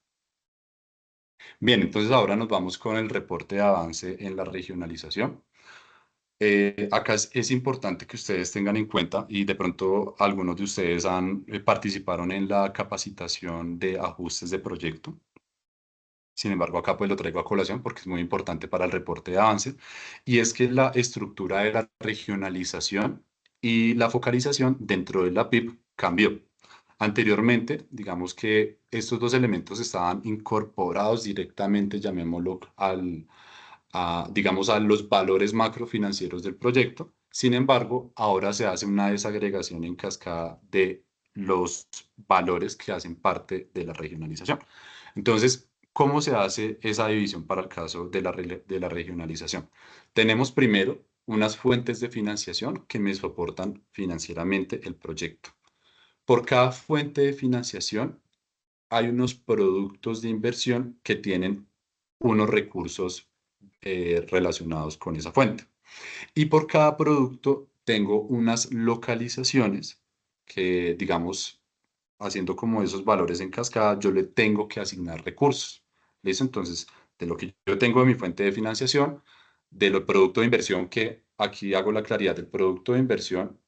Speaker 1: Bien, entonces ahora nos vamos con el reporte de avance en la regionalización. Acá es importante que ustedes tengan en cuenta, y de pronto algunos de ustedes participaron en la capacitación de ajustes de proyecto. Sin embargo, acá pues lo traigo a colación porque es muy importante para el reporte de avance, y es que la estructura de la regionalización y la focalización dentro de la PIB cambió. Anteriormente, digamos que estos dos elementos estaban incorporados directamente, llamémoslo, digamos, a los valores macrofinancieros del proyecto. Sin embargo, ahora se hace una desagregación en cascada de los valores que hacen parte de la regionalización. Entonces, ¿cómo se hace esa división para el caso de de la regionalización? Tenemos primero unas fuentes de financiación que me soportan financieramente el proyecto. Por cada fuente de financiación hay unos productos de inversión que tienen unos recursos relacionados con esa fuente. Y por cada producto tengo unas localizaciones que, digamos, haciendo como esos valores en cascada, yo le tengo que asignar recursos. ¿Listo? Entonces, de lo que yo tengo de mi fuente de financiación, de los productos de inversión, que aquí hago la claridad del producto de inversión,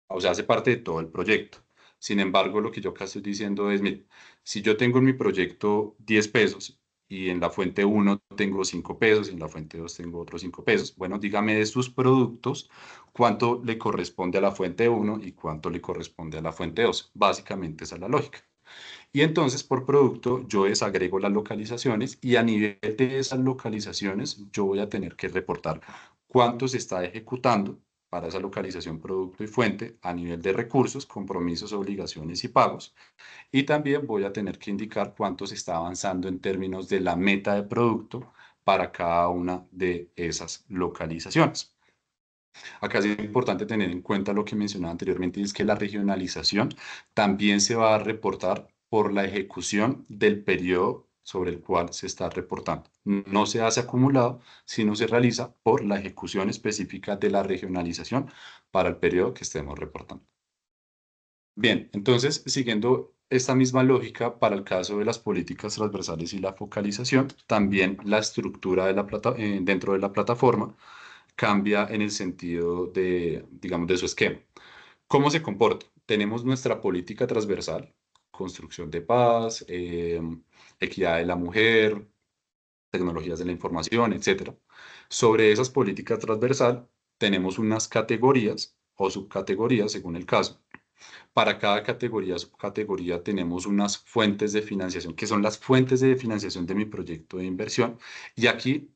Speaker 1: o sea, hace parte de todo el proyecto. Sin embargo, lo que yo acá estoy diciendo es, mire, si yo tengo en mi proyecto 10 pesos y en la fuente uno tengo 5 pesos y en la fuente 2 tengo otros 5 pesos, bueno, dígame de sus productos cuánto le corresponde a la fuente uno y cuánto le corresponde a la fuente 2. Básicamente esa es la lógica. Y entonces por producto yo desagrego las localizaciones y a nivel de esas localizaciones yo voy a tener que reportar cuánto se está ejecutando para esa localización, producto y fuente a nivel de recursos, compromisos, obligaciones y pagos. Y también voy a tener que indicar cuánto se está avanzando en términos de la meta de producto para cada una de esas localizaciones. Acá es importante tener en cuenta lo que mencionaba anteriormente, y es que la regionalización también se va a reportar por la ejecución del periodo sobre el cual se está reportando. No se hace acumulado, sino se realiza por la ejecución específica de la regionalización para el periodo que estemos reportando. Bien, entonces, siguiendo esta misma lógica para el caso de las políticas transversales y la focalización, también la estructura de dentro de la plataforma cambia en el sentido de, digamos, de su esquema. ¿Cómo se comporta? Tenemos nuestra política transversal, construcción de paz, equidad de la mujer, tecnologías de la información, etcétera. Sobre esas políticas transversal tenemos unas categorías o subcategorías según el caso. Para cada categoría, subcategoría, tenemos unas fuentes de financiación, que son las fuentes de financiación de mi proyecto de inversión. Y aquí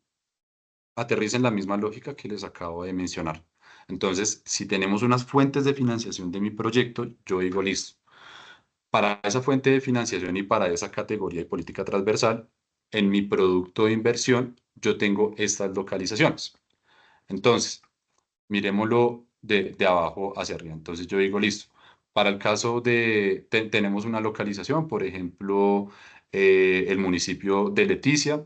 Speaker 1: aterriza en la misma lógica que les acabo de mencionar. Entonces, si tenemos unas fuentes de financiación de mi proyecto, yo digo, listo, para esa fuente de financiación y para esa categoría de política transversal, en mi producto de inversión, yo tengo estas localizaciones. Entonces, miremoslo de abajo hacia arriba. Entonces, yo digo, listo, para el caso de, tenemos una localización, por ejemplo, el municipio de Leticia.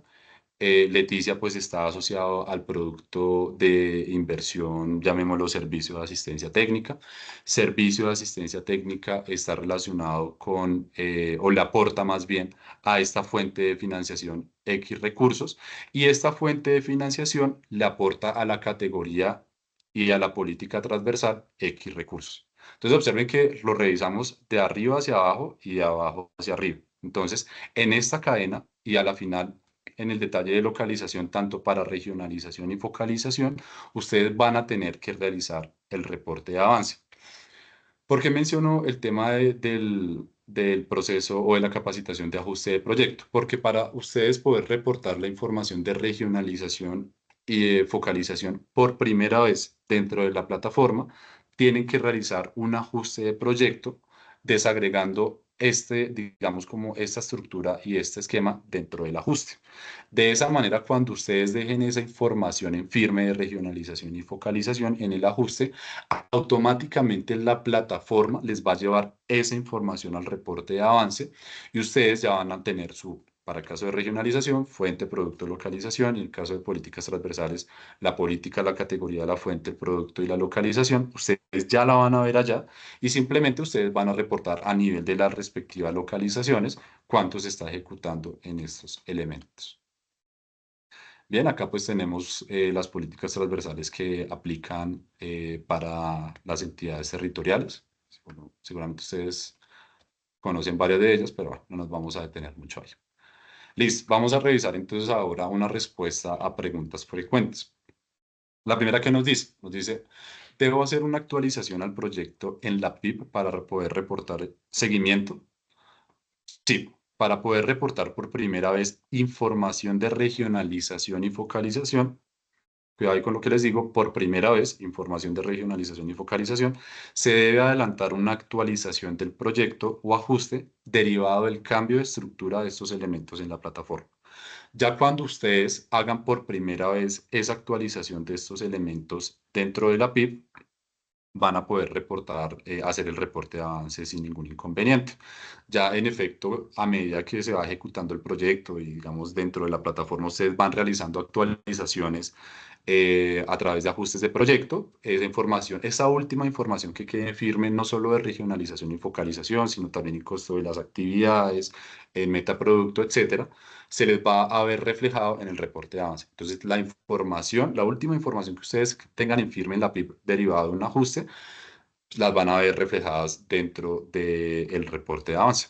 Speaker 1: Leticia pues está asociado al producto de inversión, llamémoslo servicio de asistencia técnica. Servicio de asistencia técnica está relacionado con, o le aporta más bien a esta fuente de financiación X recursos, y esta fuente de financiación le aporta a la categoría y a la política transversal X recursos. Entonces observen que lo revisamos de arriba hacia abajo y de abajo hacia arriba. Entonces, en esta cadena y a la final en el detalle de localización, tanto para regionalización y focalización, ustedes van a tener que realizar el reporte de avance. ¿Por qué menciono el tema del proceso o de la capacitación de ajuste de proyecto? Porque para ustedes poder reportar la información de regionalización y de focalización por primera vez dentro de la plataforma, tienen que realizar un ajuste de proyecto desagregando digamos, como esta estructura y este esquema dentro del ajuste. De esa manera, cuando ustedes dejen esa información en firme de regionalización y focalización en el ajuste, automáticamente la plataforma les va a llevar esa información al reporte de avance, y ustedes ya van a tener para el caso de regionalización, fuente, producto, localización, y en el caso de políticas transversales, la política, la categoría, la fuente, el producto y la localización. Ustedes ya la van a ver allá y simplemente ustedes van a reportar a nivel de las respectivas localizaciones cuánto se está ejecutando en estos elementos. Bien, acá pues tenemos las políticas transversales que aplican para las entidades territoriales. Bueno, seguramente ustedes conocen varias de ellas, pero bueno, no nos vamos a detener mucho ahí. Listo, vamos a revisar entonces ahora una respuesta a preguntas frecuentes. La primera que nos dice, ¿debo hacer una actualización al proyecto en la PIP para poder reportar seguimiento? Sí, para poder reportar por primera vez información de regionalización y focalización. Cuidado ahí con lo que les digo, por primera vez, información de regionalización y focalización, se debe adelantar una actualización del proyecto o ajuste derivado del cambio de estructura de estos elementos en la plataforma. Ya cuando ustedes hagan por primera vez esa actualización de estos elementos dentro de la PIP, van a poder reportar, hacer el reporte de avance sin ningún inconveniente. Ya en efecto, a medida que se va ejecutando el proyecto y digamos dentro de la plataforma, ustedes van realizando actualizaciones a través de ajustes de proyecto, esa información, esa última información que quede firme, no solo de regionalización y focalización, sino también el costo de las actividades, el metaproducto, etcétera, se les va a ver reflejado en el reporte de avance. Entonces, la información, la última información que ustedes tengan en firme en la PIP derivada de un ajuste, las van a ver reflejadas dentro del reporte de avance.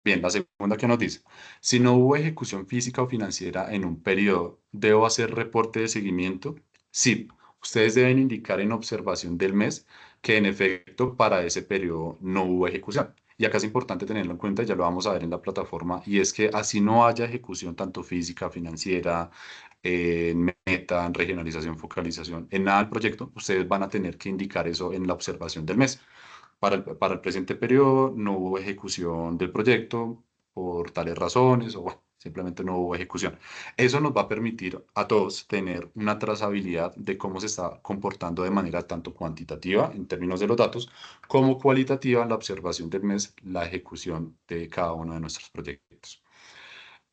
Speaker 1: Bien, la segunda que nos dice, si no hubo ejecución física o financiera en un periodo, ¿debo hacer reporte de seguimiento? Sí, ustedes deben indicar en observación del mes que en efecto para ese periodo no hubo ejecución. Y acá es importante tenerlo en cuenta, ya lo vamos a ver en la plataforma, y es que así no haya ejecución tanto física, financiera, en meta, en regionalización, focalización, en nada del proyecto, ustedes van a tener que indicar eso en la observación del mes. Para el presente periodo no hubo ejecución del proyecto por tales razones o bueno, simplemente no hubo ejecución. Eso nos va a permitir a todos tener una trazabilidad de cómo se está comportando de manera tanto cuantitativa en términos de los datos como cualitativa en la observación del mes, la ejecución de cada uno de nuestros proyectos.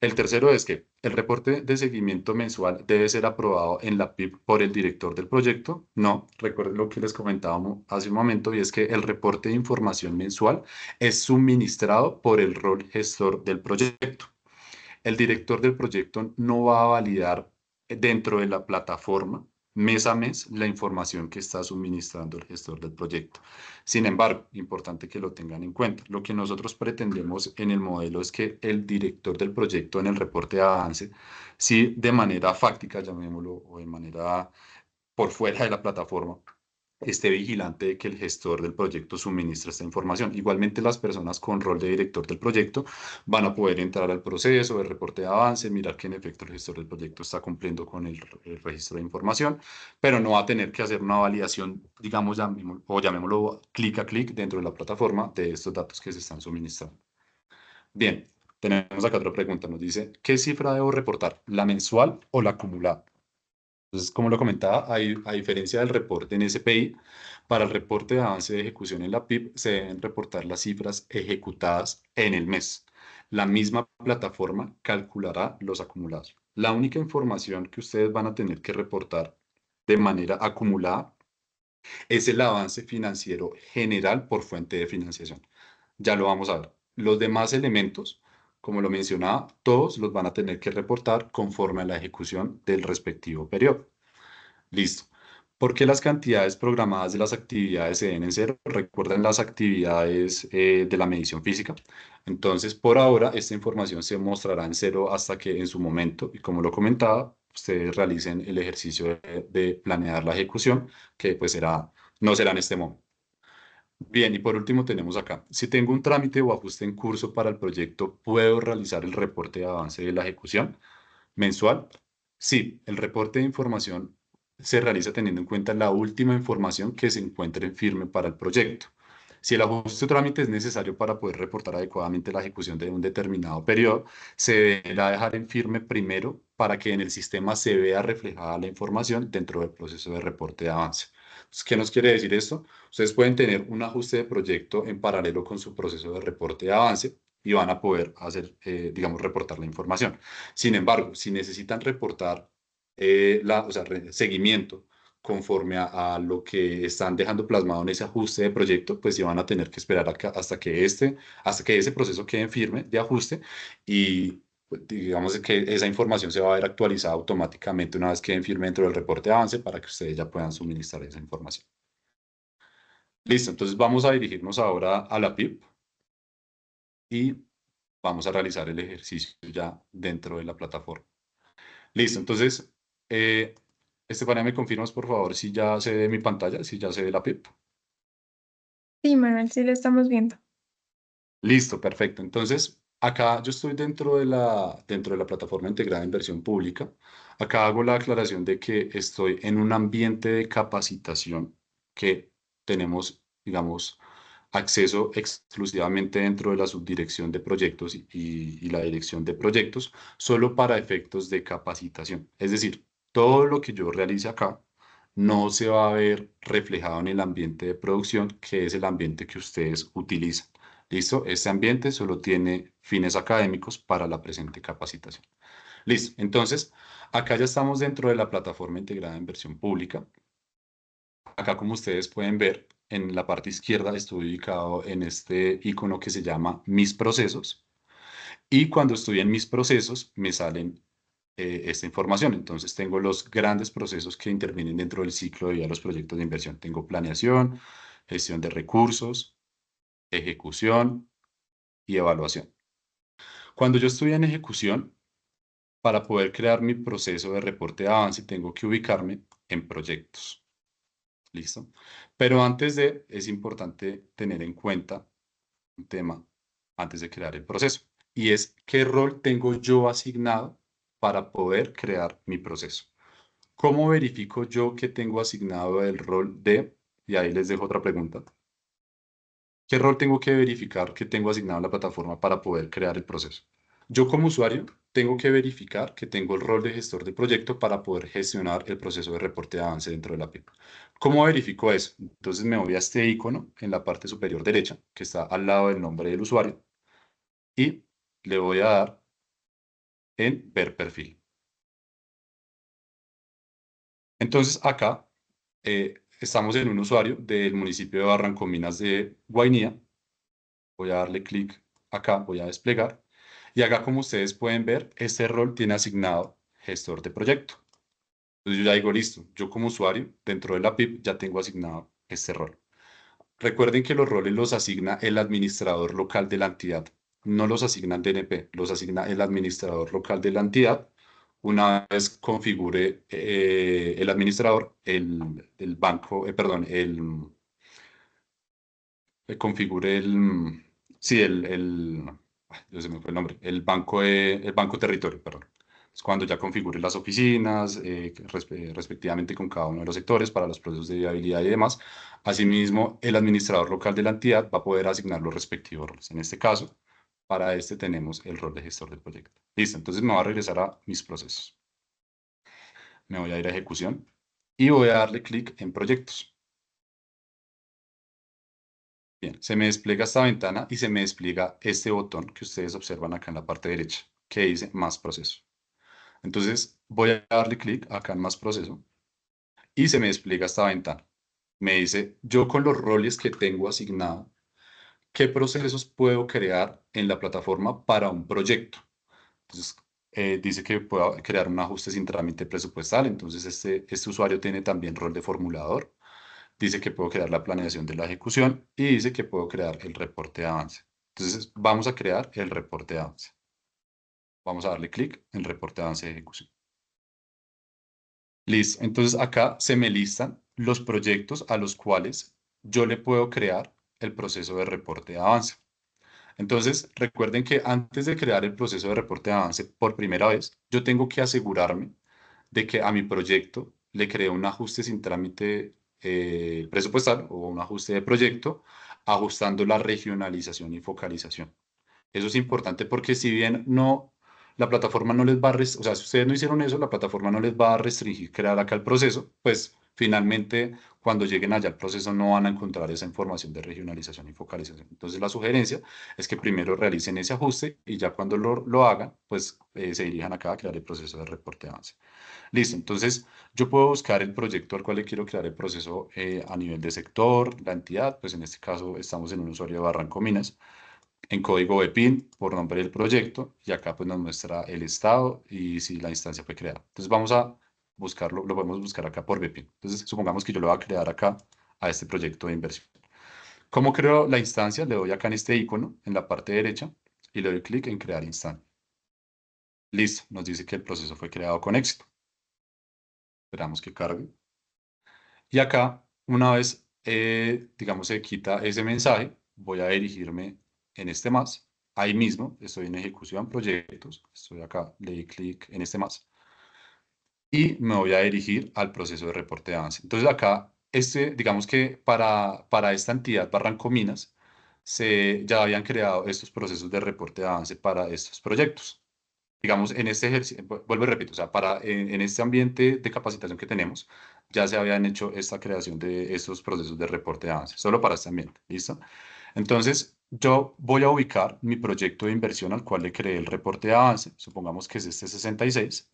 Speaker 1: El tercero es que el reporte de seguimiento mensual debe ser aprobado en la PIP por el director del proyecto. No, recuerden lo que les comentábamos hace un momento y es que el reporte de información mensual es suministrado por el rol gestor del proyecto. El director del proyecto no va a validar dentro de la plataforma mes a mes la información que está suministrando el gestor del proyecto. Sin embargo, importante que lo tengan en cuenta. Lo que nosotros pretendemos en el modelo es que el director del proyecto en el reporte de avance, sí de manera fáctica, llamémoslo, o de manera por fuera de la plataforma, esté vigilante de que el gestor del proyecto suministre esta información. Igualmente, las personas con rol de director del proyecto van a poder entrar al proceso de reporte de avance, mirar que en efecto el gestor del proyecto está cumpliendo con el registro de información, pero no va a tener que hacer una validación, digamos, o llamémoslo clic a clic dentro de la plataforma de estos datos que se están suministrando. Bien, tenemos acá otra pregunta. Nos dice, ¿qué cifra debo reportar? ¿La mensual o la acumulada? Entonces, como lo comentaba, a diferencia del reporte en SPI, para el reporte de avance de ejecución en la PIP se deben reportar las cifras ejecutadas en el mes. La misma plataforma calculará los acumulados. La única información que ustedes van a tener que reportar de manera acumulada es el avance financiero general por fuente de financiación. Ya lo vamos a ver. Los demás elementos, como lo mencionaba, todos los van a tener que reportar conforme a la ejecución del respectivo periodo. Listo. ¿Por qué las cantidades programadas de las actividades se den en cero? Recuerden las actividades de la medición física. Entonces, por ahora, esta información se mostrará en cero hasta que en su momento, y como lo comentaba, ustedes realicen el ejercicio de planear la ejecución, que pues no será en este momento. Bien, y por último tenemos acá, si tengo un trámite o ajuste en curso para el proyecto, ¿puedo realizar el reporte de avance de la ejecución mensual? Sí, el reporte de información se realiza teniendo en cuenta la última información que se encuentre en firme para el proyecto. Si el ajuste o trámite es necesario para poder reportar adecuadamente la ejecución de un determinado periodo, se deberá dejar en firme primero para que en el sistema se vea reflejada la información dentro del proceso de reporte de avance. Entonces, ¿qué nos quiere decir esto? Ustedes pueden tener un ajuste de proyecto en paralelo con su proceso de reporte de avance y van a poder hacer, digamos, reportar la información. Sin embargo, si necesitan reportar o sea, seguimiento conforme a lo que están dejando plasmado en ese ajuste de proyecto, pues sí van a tener que esperar hasta que ese proceso quede firme de ajuste y pues, digamos que esa información se va a ver actualizada automáticamente una vez quede firme dentro del reporte de avance para que ustedes ya puedan suministrar esa información. Listo, entonces vamos a dirigirnos ahora a la PIP y vamos a realizar el ejercicio ya dentro de la plataforma. Listo, entonces, Estefanía, ¿me confirmas por favor si ya se ve mi pantalla, si ya se ve la PIP?
Speaker 2: Sí, Manuel, sí lo estamos viendo.
Speaker 1: Listo, perfecto. Entonces, acá yo estoy dentro de la plataforma integrada en versión pública. Acá hago la aclaración de que estoy en un ambiente de capacitación que tenemos, digamos, acceso exclusivamente dentro de la subdirección de proyectos y la dirección de proyectos, solo para efectos de capacitación. Es decir, todo lo que yo realice acá no se va a ver reflejado en el ambiente de producción, que es el ambiente que ustedes utilizan. ¿Listo? Este ambiente solo tiene fines académicos para la presente capacitación. Listo. Entonces, acá ya estamos dentro de la plataforma integrada en versión pública. Acá, como ustedes pueden ver, en la parte izquierda estoy ubicado en este icono que se llama Mis procesos. Y cuando estoy en mis procesos, me salen esta información. Entonces, tengo los grandes procesos que intervienen dentro del ciclo de vida de los proyectos de inversión. Tengo planeación, gestión de recursos, ejecución y evaluación. Cuando yo estoy en ejecución, para poder crear mi proceso de reporte de avance, tengo que ubicarme en proyectos. ¿Listo? Pero antes de, es importante tener en cuenta un tema antes de crear el proceso. Y es qué rol tengo yo asignado para poder crear mi proceso. ¿Cómo verifico yo que tengo asignado el rol de, y ahí les dejo otra pregunta, qué rol tengo que verificar que tengo asignado en la plataforma para poder crear el proceso? Yo como usuario tengo que verificar que tengo el rol de gestor de proyecto para poder gestionar el proceso de reporte de avance dentro de la PIP. ¿Cómo verifico eso? Entonces me voy a este icono en la parte superior derecha, que está al lado del nombre del usuario, y le voy a dar en ver perfil. Entonces acá estamos en un usuario del municipio de Barranco Minas de Guainía. Voy a darle clic acá, voy a desplegar. Y acá, como ustedes pueden ver, este rol tiene asignado gestor de proyecto. Entonces yo ya digo, listo, yo como usuario dentro de la PIP ya tengo asignado este rol. Recuerden que los roles los asigna el administrador local de la entidad, no los asigna el DNP, los asigna el administrador local de la entidad. Una vez configure el administrador, el banco, perdón, configure sí, ay, Dios, se me fue el nombre, el banco territorio, perdón. Es cuando ya configure las oficinas, respectivamente con cada uno de los sectores para los procesos de viabilidad y demás. Asimismo, el administrador local de la entidad va a poder asignar los respectivos roles. En este caso, para este tenemos el rol de gestor del proyecto. Listo, entonces me voy a regresar a mis procesos. Me voy a ir a ejecución y voy a darle clic en proyectos. Bien, se me despliega esta ventana y se me despliega este botón que ustedes observan acá en la parte derecha, que dice Más proceso. Entonces voy a darle clic acá en Más proceso y se me despliega esta ventana. Me dice, yo con los roles que tengo asignado, ¿qué procesos puedo crear en la plataforma para un proyecto? Entonces, dice que puedo crear un ajuste sin trámite presupuestal. Entonces, este usuario tiene también rol de formulador. Dice que puedo crear la planeación de la ejecución y dice que puedo crear el reporte de avance. Entonces, vamos a crear el reporte de avance. Vamos a darle clic en reporte de avance de ejecución. Listo. Entonces, acá se me listan los proyectos a los cuales yo le puedo crear el proceso de reporte de avance. Entonces, recuerden que antes de crear el proceso de reporte de avance por primera vez, yo tengo que asegurarme de que a mi proyecto le cree un ajuste sin trámite presupuestal o un ajuste de proyecto, ajustando la regionalización y focalización. Eso es importante porque si bien no, la plataforma no les va a, o sea, si ustedes no hicieron eso, la plataforma no les va a restringir crear acá el proceso, pues finalmente cuando lleguen allá al proceso no van a encontrar esa información de regionalización y focalización. Entonces la sugerencia es que primero realicen ese ajuste y ya cuando lo hagan, pues se dirijan acá a crear el proceso de reporte de avance. Listo, entonces yo puedo buscar el proyecto al cual le quiero crear el proceso a nivel de sector, la entidad, pues en este caso estamos en un usuario de Barranco Minas en código BPIN por nombre del proyecto y acá pues nos muestra el estado y si la instancia fue creada. Entonces vamos a buscarlo, lo podemos buscar acá por BPIN. Entonces supongamos que yo lo voy a crear acá a este proyecto de inversión. ¿Cómo creo la instancia? Le doy acá en este icono, en la parte derecha, y le doy clic en crear instante. Listo, nos dice que el proceso fue creado con éxito. Esperamos que cargue. Y acá, una vez, digamos, se quita ese mensaje, voy a dirigirme en este más. Ahí mismo, estoy en ejecución, proyectos, estoy acá, le doy clic en este más. Y me voy a dirigir al proceso de reporte de avance. Entonces acá, digamos que para esta entidad Barranco Minas, ya habían creado estos procesos de reporte de avance para estos proyectos. Digamos, en este ejercicio, vuelvo y repito, o sea, en este ambiente de capacitación que tenemos, ya se habían hecho esta creación de estos procesos de reporte de avance, solo para este ambiente, ¿listo? Entonces, yo voy a ubicar mi proyecto de inversión al cual le creé el reporte de avance, supongamos que es este 66,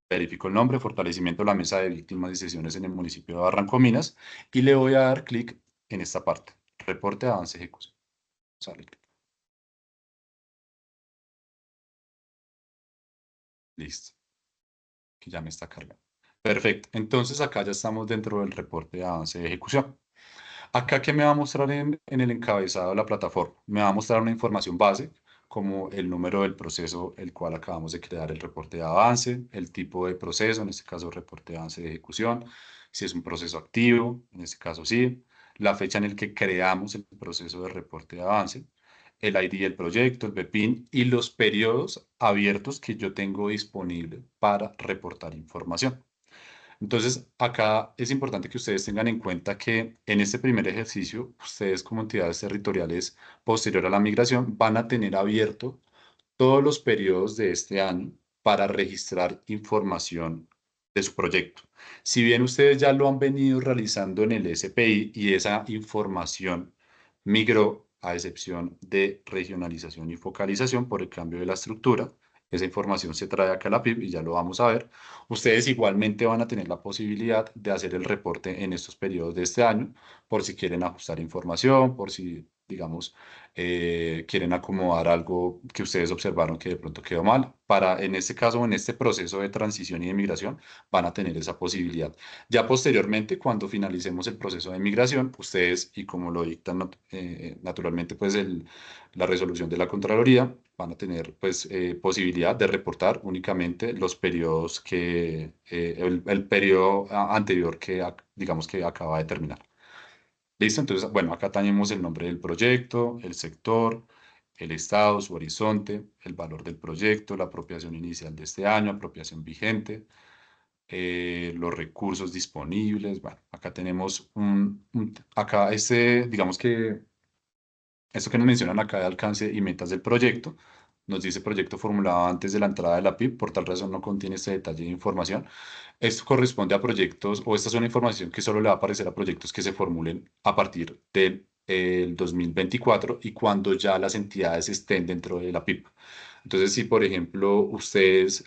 Speaker 1: verifico el nombre, fortalecimiento de la mesa de víctimas y sesiones en el municipio de Barranco Minas, y le voy a dar clic en esta parte, reporte de avance ejecución. Sale. Listo, que ya me está cargando. Perfecto, entonces acá ya estamos dentro del reporte de avance de ejecución. Acá, ¿qué me va a mostrar en el encabezado de la plataforma? Me va a mostrar una información base, como el número del proceso el cual acabamos de crear el reporte de avance, el tipo de proceso, en este caso reporte de avance de ejecución, si es un proceso activo, en este caso sí, la fecha en el que creamos el proceso de reporte de avance, el ID del proyecto, el BPIN y los periodos abiertos que yo tengo disponible para reportar información. Entonces, acá es importante que ustedes tengan en cuenta que en este primer ejercicio, ustedes como entidades territoriales posterior a la migración van a tener abierto todos los periodos de este año para registrar información de su proyecto. Si bien ustedes ya lo han venido realizando en el SPI y esa información migró a excepción de regionalización y focalización por el cambio de la estructura, esa información se trae acá a la PIB y ya lo vamos a ver. Ustedes igualmente van a tener la posibilidad de hacer el reporte en estos periodos de este año, por si quieren ajustar información, por si, digamos, quieren acomodar algo que ustedes observaron que de pronto quedó mal. En este caso, en este proceso de transición y de migración, van a tener esa posibilidad. Ya posteriormente, cuando finalicemos el proceso de migración, ustedes, y como lo dictan naturalmente, pues la resolución de la Contraloría, van a tener pues posibilidad de reportar únicamente los periodos el periodo anterior que digamos que acaba de terminar. ¿Listo? Entonces, bueno, acá tenemos el nombre del proyecto, el sector, el estado, su horizonte, el valor del proyecto, la apropiación inicial de este año, apropiación vigente, los recursos disponibles. Bueno, acá tenemos acá digamos que esto que nos mencionan acá de alcance y metas del proyecto, nos dice proyecto formulado antes de la entrada de la PIB, por tal razón no contiene este detalle de información. Esto corresponde a proyectos, o esta es una información que solo le va a aparecer a proyectos que se formulen a partir del el 2024 y cuando ya las entidades estén dentro de la PIB. Entonces, si por ejemplo ustedes,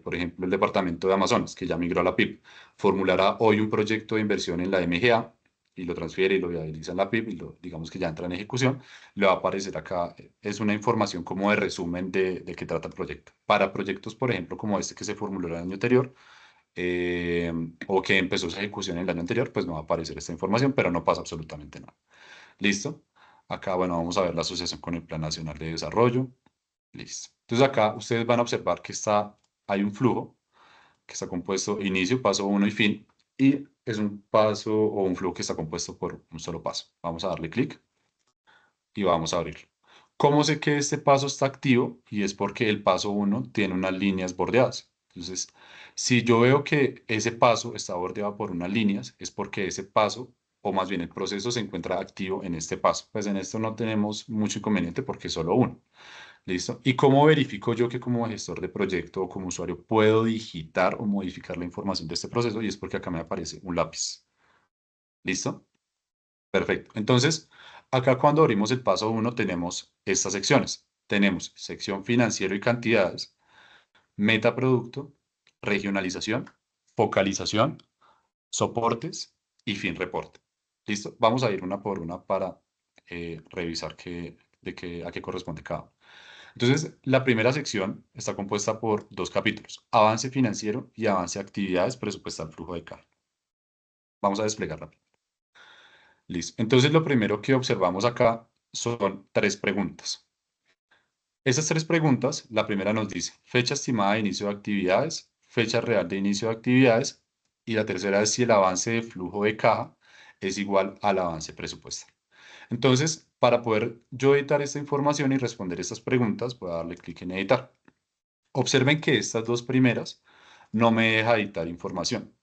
Speaker 1: por ejemplo el departamento de Amazonas, que ya migró a la PIB, formulará hoy un proyecto de inversión en la MGA y lo transfiere y lo viabiliza en la PIB y digamos que ya entra en ejecución, le va a aparecer acá, es una información como de resumen de qué trata el proyecto. Para proyectos, por ejemplo, como este que se formuló el año anterior, eh, o que empezó su ejecución en el año anterior, pues no va a aparecer esta información, pero no pasa absolutamente nada. ¿Listo? Acá, bueno, vamos a ver la asociación con el Plan Nacional de Desarrollo. Listo. Entonces acá ustedes van a observar que hay un flujo que está compuesto inicio, paso uno y fin, y es un paso o un flujo que está compuesto por un solo paso. Vamos a darle clic y vamos a abrirlo. ¿Cómo sé que este paso está activo? Y es porque el paso uno tiene unas líneas bordeadas. Entonces, si yo veo que ese paso está bordeado por unas líneas, es porque ese paso, o más bien el proceso, se encuentra activo en este paso. Pues en esto no tenemos mucho inconveniente porque es solo uno. ¿Listo? ¿Y cómo verifico yo que como gestor de proyecto o como usuario puedo digitar o modificar la información de este proceso? Y es porque acá me aparece un lápiz. ¿Listo? Perfecto. Entonces, acá cuando abrimos el paso uno tenemos estas secciones. Tenemos sección financiero y cantidades, metaproducto, regionalización, focalización, soportes y fin reporte. ¿Listo? Vamos a ir una por una para revisar a qué corresponde cada uno. Entonces, la primera sección está compuesta por dos capítulos, avance financiero y avance de actividades presupuestal flujo de caja. Vamos a desplegarla. Listo. Entonces, lo primero que observamos acá son tres preguntas. Esas tres preguntas, la primera nos dice fecha estimada de inicio de actividades, fecha real de inicio de actividades, y la tercera es si el avance de flujo de caja es igual al avance presupuestal. Entonces, para poder yo editar esta información y responder estas preguntas, voy a darle clic en editar. Observen que estas dos primeras no me deja editar información.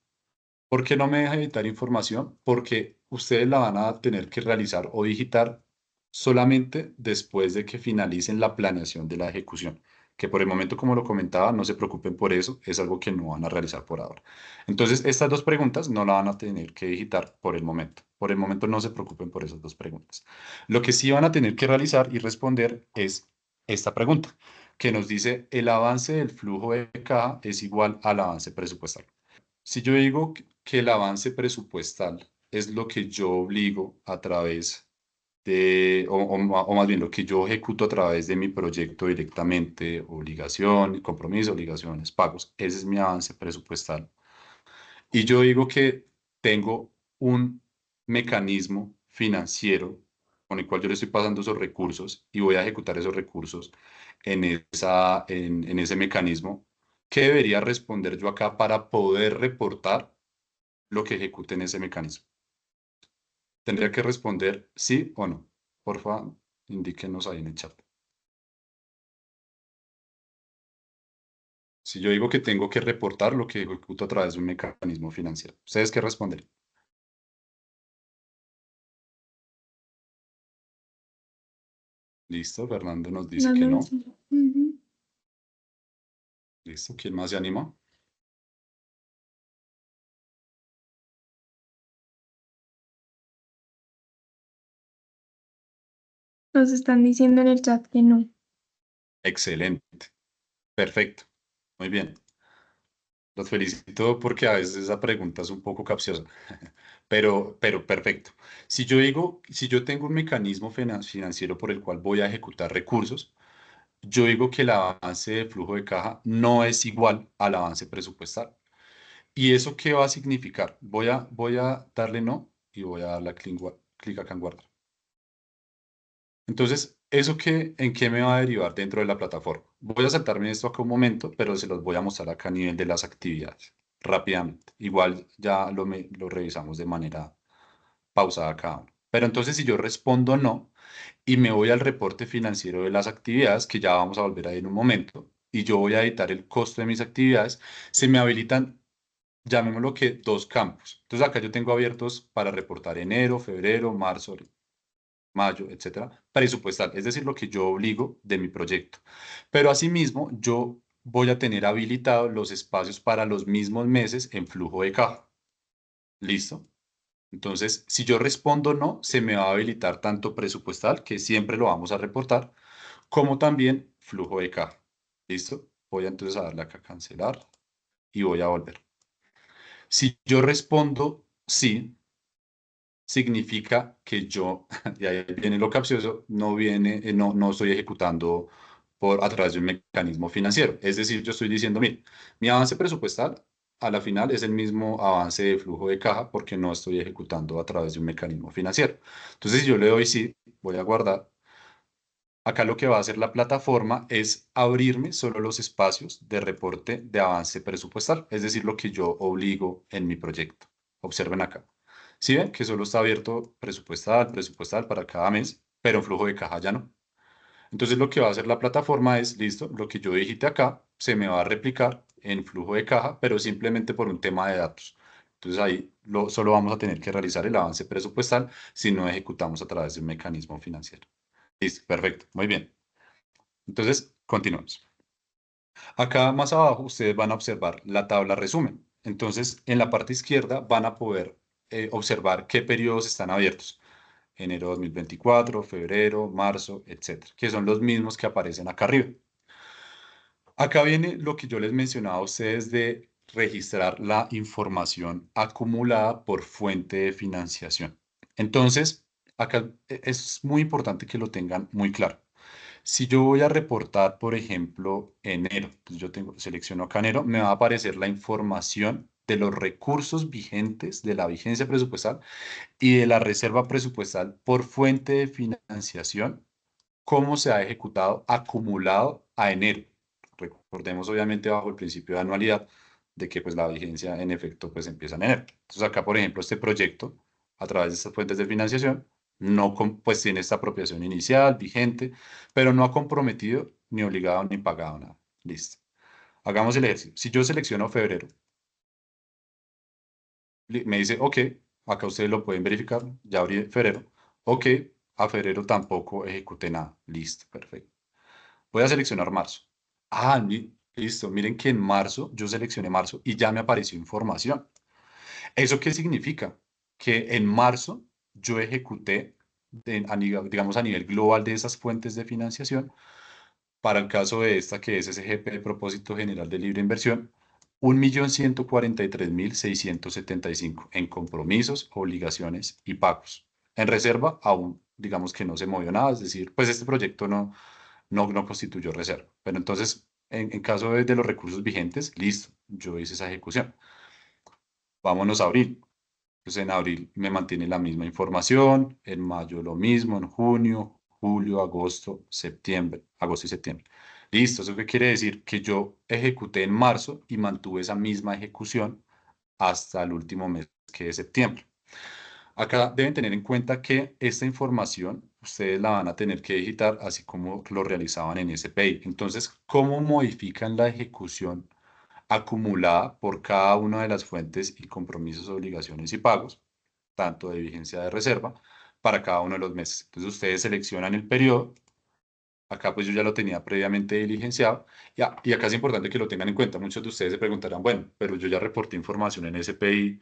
Speaker 1: ¿Por qué no me deja editar información? Porque ustedes la van a tener que realizar o digitar solamente después de que finalicen la planeación de la ejecución. Que por el momento, como lo comentaba, no se preocupen por eso, es algo que no van a realizar por ahora. Entonces, estas dos preguntas no la van a tener que digitar por el momento. Por el momento no se preocupen por esas dos preguntas. Lo que sí van a tener que realizar y responder es esta pregunta, que nos dice, ¿el avance del flujo de caja es igual al avance presupuestal? Si yo digo que el avance presupuestal es lo que yo obligo a través de, o más bien lo que yo ejecuto a través de mi proyecto directamente, obligación, compromiso, obligaciones, pagos, ese es mi avance presupuestal. Y yo digo que tengo un mecanismo financiero con el cual yo le estoy pasando esos recursos y voy a ejecutar esos recursos en ese mecanismo. ¿Qué debería responder yo acá para poder reportar lo que ejecute en ese mecanismo? Tendría que responder sí o no. Por favor, indíquenos ahí en el chat. Si yo digo que tengo que reportar lo que ejecuto a través de un mecanismo financiero, ¿ustedes qué responden? Listo, Fernando nos dice
Speaker 2: No
Speaker 1: que
Speaker 2: lo
Speaker 1: no.
Speaker 2: sé. Ujú.
Speaker 1: Listo, ¿quién más se anima?
Speaker 2: Nos están diciendo en el chat que no.
Speaker 1: Excelente, perfecto, muy bien. Los felicito porque a veces esa pregunta es un poco capciosa, pero perfecto. Si yo tengo un mecanismo financiero por el cual voy a ejecutar recursos, yo digo que el avance de flujo de caja no es igual al avance presupuestal. ¿Y eso qué va a significar? Voy a darle no y voy a darle clic acá en guardar. Entonces, ¿eso qué, en qué me va a derivar dentro de la plataforma? Voy a saltarme esto acá un momento, pero se los voy a mostrar acá a nivel de las actividades, rápidamente. Igual ya lo revisamos de manera pausada cada uno. Pero entonces, si yo respondo no y me voy al reporte financiero de las actividades, que ya vamos a volver ahí en un momento, y yo voy a editar el costo de mis actividades, se me habilitan, llamémoslo que, dos campos. Entonces, acá yo tengo abiertos para reportar enero, febrero, marzo, mayo, etcétera, presupuestal, es decir, lo que yo obligo de mi proyecto. Pero asimismo, yo voy a tener habilitados los espacios para los mismos meses en flujo de caja. ¿Listo? Entonces, si yo respondo no, se me va a habilitar tanto presupuestal, que siempre lo vamos a reportar, como también flujo de caja. ¿Listo? Voy a entonces a darle acá a cancelar y voy a volver. Si yo respondo sí, significa que yo, y ahí viene lo capcioso, no estoy ejecutando a través de un mecanismo financiero. Es decir, yo estoy diciendo, mire, mi avance presupuestal a la final es el mismo avance de flujo de caja porque no estoy ejecutando a través de un mecanismo financiero. Entonces, si yo le doy sí, voy a guardar. Acá lo que va a hacer la plataforma es abrirme solo los espacios de reporte de avance presupuestal, es decir, lo que yo obligo en mi proyecto. Observen acá. Si ven que solo está abierto presupuestal para cada mes, pero en flujo de caja ya no. Entonces lo que va a hacer la plataforma es, listo, lo que yo digite acá se me va a replicar en flujo de caja, pero simplemente por un tema de datos. Entonces ahí solo vamos a tener que realizar el avance presupuestal si no ejecutamos a través de un mecanismo financiero. Listo, perfecto, muy bien. Entonces, continuamos. Acá más abajo ustedes van a observar la tabla resumen. Entonces, en la parte izquierda van a poder observar qué periodos están abiertos. Enero 2024, febrero, marzo, etcétera, que son los mismos que aparecen acá arriba. Acá viene lo que yo les mencionaba a ustedes de registrar la información acumulada por fuente de financiación. Entonces, acá es muy importante que lo tengan muy claro. Si yo voy a reportar, por ejemplo, enero, pues selecciono acá enero, me va a aparecer la información de los recursos vigentes de la vigencia presupuestal y de la reserva presupuestal por fuente de financiación cómo se ha ejecutado acumulado a enero. Recordemos obviamente bajo el principio de anualidad de que pues la vigencia en efecto pues empieza en enero. Entonces acá, por ejemplo, este proyecto a través de estas fuentes de financiación no pues tiene esta apropiación inicial vigente, pero no ha comprometido ni obligado ni pagado nada. Listo. Hagamos el ejercicio. Si yo selecciono febrero, me dice, ok, acá ustedes lo pueden verificar, ya abrí febrero. Ok, a febrero tampoco ejecuté nada. Listo, perfecto. Voy a seleccionar marzo. Ah, listo. Miren que en marzo yo seleccioné marzo y ya me apareció información. ¿Eso qué significa? Que en marzo yo ejecuté, digamos, a nivel global de esas fuentes de financiación, para el caso de esta que es SGP de Propósito General de Libre Inversión, 1.143.675 en compromisos, obligaciones y pagos. En reserva, aún digamos que no se movió nada, es decir, pues este proyecto no constituyó reserva. Pero entonces, en caso de los recursos vigentes, listo, yo hice esa ejecución. Vámonos a abril. Entonces en abril me mantiene la misma información, en mayo lo mismo, en junio, julio, agosto, septiembre, agosto y septiembre. Listo, ¿eso qué quiere decir? Que yo ejecuté en marzo y mantuve esa misma ejecución hasta el último mes, que es septiembre. Acá deben tener en cuenta que esta información ustedes la van a tener que digitar así como lo realizaban en SPI. Entonces, ¿cómo modifican la ejecución acumulada por cada una de las fuentes y compromisos, obligaciones y pagos, tanto de vigencia de reserva, para cada uno de los meses? Entonces, ustedes seleccionan el periodo. Acá pues yo ya lo tenía previamente diligenciado. Y acá es importante que lo tengan en cuenta. Muchos de ustedes se preguntarán, bueno, pero yo ya reporté información en SPI,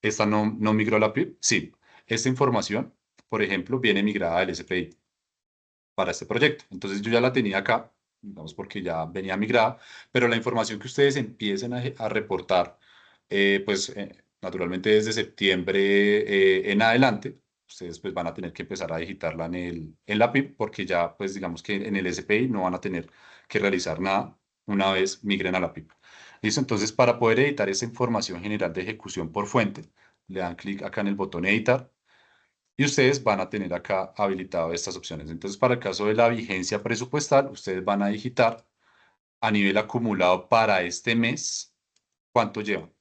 Speaker 1: ¿esta no migró a la PIB? Sí, esta información, por ejemplo, viene migrada del SPI para este proyecto. Entonces yo ya la tenía acá, digamos porque ya venía migrada, pero la información que ustedes empiecen a reportar, pues naturalmente desde septiembre en adelante, ustedes pues van a tener que empezar a digitarla en la PIB porque ya pues digamos que en el SPI no van a tener que realizar nada una vez migren a la PIB. ¿Listo? Entonces para poder editar esa información general de ejecución por fuente, le dan clic acá en el botón editar y ustedes van a tener acá habilitado estas opciones. Entonces, para el caso de la vigencia presupuestal, ustedes van a digitar a nivel acumulado para este mes cuánto llevan.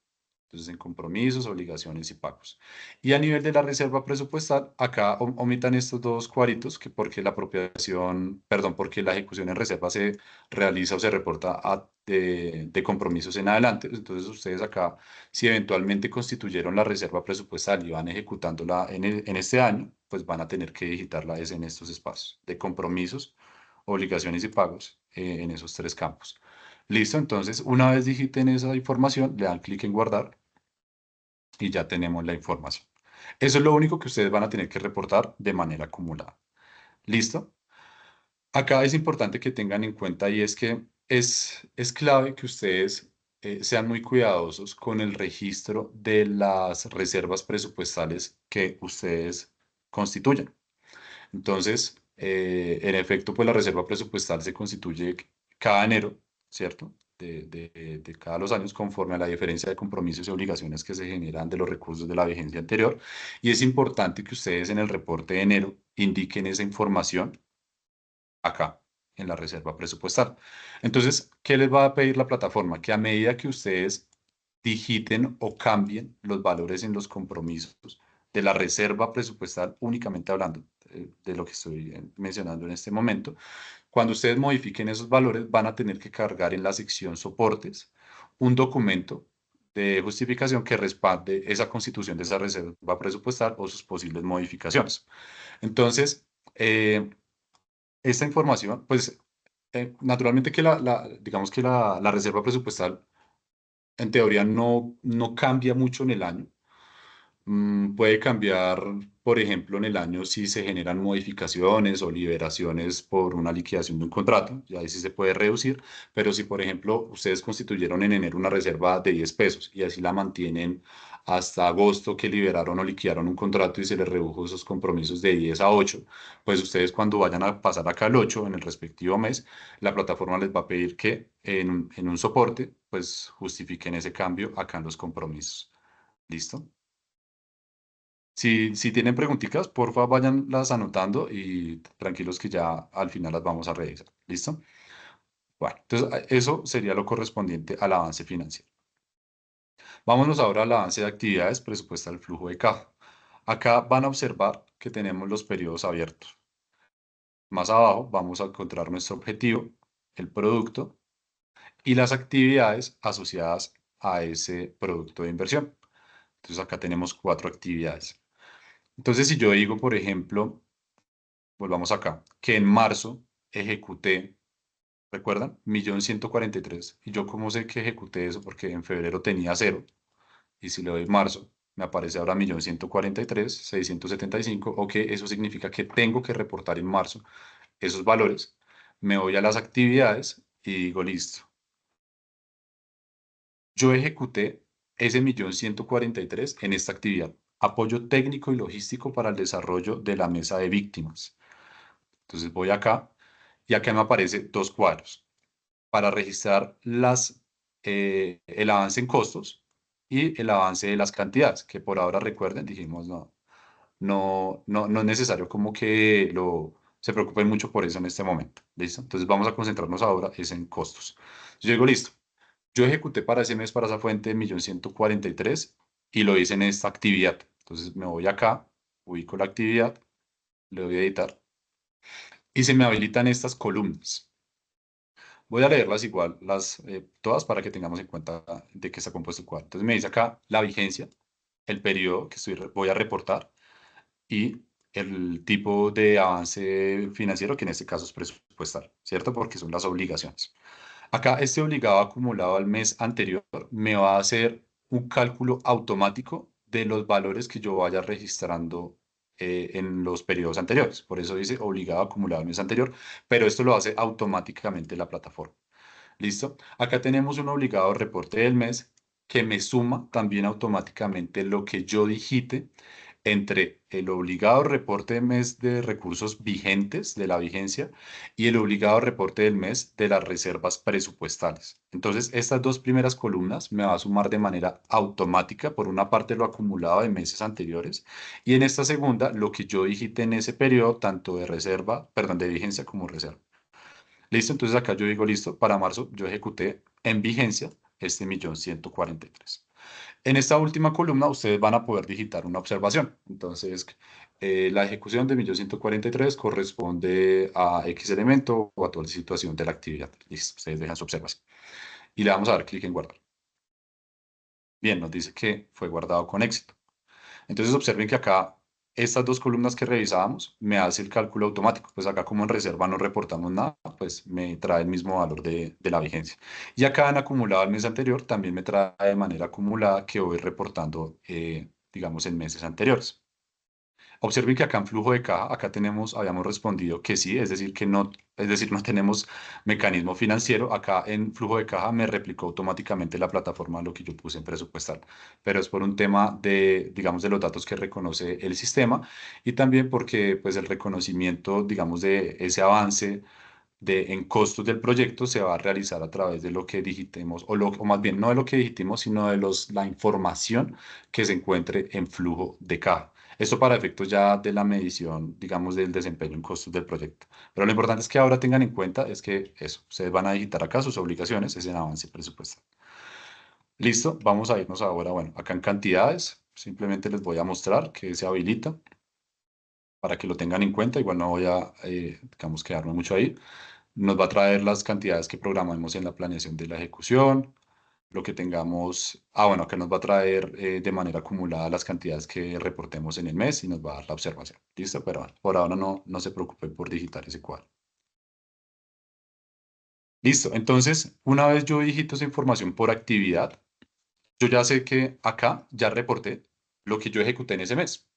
Speaker 1: Entonces, en compromisos, obligaciones y pagos. Y a nivel de la reserva presupuestal, acá omitan estos dos cuadritos, que porque la apropiación, perdón, porque la ejecución en reserva se realiza o se reporta de compromisos en adelante. Entonces, ustedes acá, si eventualmente constituyeron la reserva presupuestal y van ejecutándola en este año, pues van a tener que digitarla es en estos espacios de compromisos, obligaciones y pagos en esos tres campos. Listo, entonces una vez digiten esa información, le dan clic en guardar y ya tenemos la información. Eso es lo único que ustedes van a tener que reportar de manera acumulada. ¿Listo? Acá es importante que tengan en cuenta y es que es clave que ustedes sean muy cuidadosos con el registro de las reservas presupuestales que ustedes constituyen. Entonces, en efecto, pues la reserva presupuestal se constituye cada enero, ¿cierto? De cada los años conforme a la diferencia de compromisos y obligaciones que se generan de los recursos de la vigencia anterior. Y es importante que ustedes en el reporte de enero indiquen esa información acá, en la reserva presupuestal. Entonces, ¿qué les va a pedir la plataforma? Que a medida que ustedes digiten o cambien los valores en los compromisos de la reserva presupuestal, únicamente hablando de lo que estoy mencionando en este momento, cuando ustedes modifiquen esos valores, van a tener que cargar en la sección soportes un documento de justificación que respalde esa constitución de esa reserva presupuestal o sus posibles modificaciones. Entonces, esta información, pues naturalmente que digamos que la reserva presupuestal en teoría no cambia mucho en el año. Puede cambiar, por ejemplo, en el año si se generan modificaciones o liberaciones por una liquidación de un contrato, ya ahí sí se puede reducir, pero si, por ejemplo, ustedes constituyeron en enero una reserva de 10 pesos y así la mantienen hasta agosto que liberaron o liquidaron un contrato y se les redujo esos compromisos de 10 a 8, pues ustedes cuando vayan a pasar acá al 8 en el respectivo mes, la plataforma les va a pedir que en un soporte, pues justifiquen ese cambio acá en los compromisos. ¿Listo? Si tienen preguntitas, porfa, vayanlas anotando y tranquilos que ya al final las vamos a revisar. ¿Listo? Bueno, entonces eso sería lo correspondiente al avance financiero. Vámonos ahora al avance de actividades presupuesta del flujo de caja. Acá van a observar que tenemos los periodos abiertos. Más abajo vamos a encontrar nuestro objetivo, el producto y las actividades asociadas a ese producto de inversión. Entonces acá tenemos cuatro actividades. Entonces si yo digo, por ejemplo, volvamos acá, que en marzo ejecuté, ¿recuerdan? 1.143.000. ¿Y yo cómo sé que ejecuté eso? Porque en febrero tenía cero. Y si le doy marzo, me aparece ahora 1.143.675. Ok, eso significa que tengo que reportar en marzo esos valores. Me voy a las actividades y digo, listo. Yo ejecuté ese 1.143.000 en esta actividad. Apoyo técnico y logístico para el desarrollo de la mesa de víctimas. Entonces voy acá y acá me aparece dos cuadros para registrar el avance en costos y el avance de las cantidades, que por ahora recuerden, dijimos no es necesario como que se preocupen mucho por eso en este momento. ¿Listo? Entonces vamos a concentrarnos ahora es en costos. Yo digo, listo. Yo ejecuté para ese mes, para esa fuente, 1.143.000 y lo hice en esta actividad. Entonces me voy acá, ubico la actividad, le doy a editar y se me habilitan estas columnas. Voy a leerlas igual, todas para que tengamos en cuenta de qué está compuesto el cuadro. Entonces me dice acá la vigencia, el periodo que voy a reportar y el tipo de avance financiero, que en este caso es presupuestal, ¿cierto? Porque son las obligaciones. Acá este obligado acumulado al mes anterior me va a hacer un cálculo automático de los valores que yo vaya registrando en los periodos anteriores. Por eso dice obligado acumulado al mes anterior, pero esto lo hace automáticamente la plataforma. ¿Listo? Acá tenemos un obligado reporte del mes que me suma también automáticamente lo que yo digite entre el obligado reporte de mes de recursos vigentes de la vigencia y el obligado reporte del mes de las reservas presupuestales. Entonces, estas dos primeras columnas me va a sumar de manera automática, por una parte lo acumulado de meses anteriores y en esta segunda lo que yo digite en ese periodo, tanto de reserva, perdón, de vigencia como reserva. Listo, entonces acá yo digo, listo, para marzo yo ejecuté en vigencia este 1.143.000. En esta última columna ustedes van a poder digitar una observación. Entonces, la ejecución de 1.143.000 corresponde a X elemento o a toda la situación de la actividad. Listo, ustedes dejan su observación. Y le vamos a dar clic en guardar. Bien, nos dice que fue guardado con éxito. Entonces observen que acá estas dos columnas que revisábamos me hace el cálculo automático. Pues acá como en reserva no reportamos nada, pues me trae el mismo valor de la vigencia. Y acá en acumulado al mes anterior también me trae de manera acumulada que voy reportando, digamos, en meses anteriores. Observen que acá en flujo de caja, acá habíamos respondido que sí, es decir, que no, es decir, no tenemos mecanismo financiero. Acá en flujo de caja me replicó automáticamente la plataforma lo que yo puse en presupuestal, pero es por un tema de, digamos, de los datos que reconoce el sistema y también porque, pues, el reconocimiento, digamos, de ese avance en costos del proyecto se va a realizar a través de lo que digitemos, o más bien no de lo que digitemos, sino de la información que se encuentre en flujo de caja. Esto para efectos ya de la medición, digamos, del desempeño en costos del proyecto. Pero lo importante es que ahora tengan en cuenta es que eso, ustedes van a digitar acá sus obligaciones, es en avance presupuestal. Listo, vamos a irnos ahora, bueno, acá en cantidades, simplemente les voy a mostrar que se habilita para que lo tengan en cuenta. Igual no voy a, digamos, quedarme mucho ahí. Nos va a traer las cantidades que programemos en la planeación de la ejecución, lo que tengamos, bueno, que nos va a traer de manera acumulada las cantidades que reportemos en el mes y nos va a dar la observación. ¿Listo? Pero bueno, por ahora no se preocupen por digitar ese cuadro. Listo. Entonces, una vez yo digito esa información por actividad, yo ya sé que acá ya reporté lo que yo ejecuté en ese mes.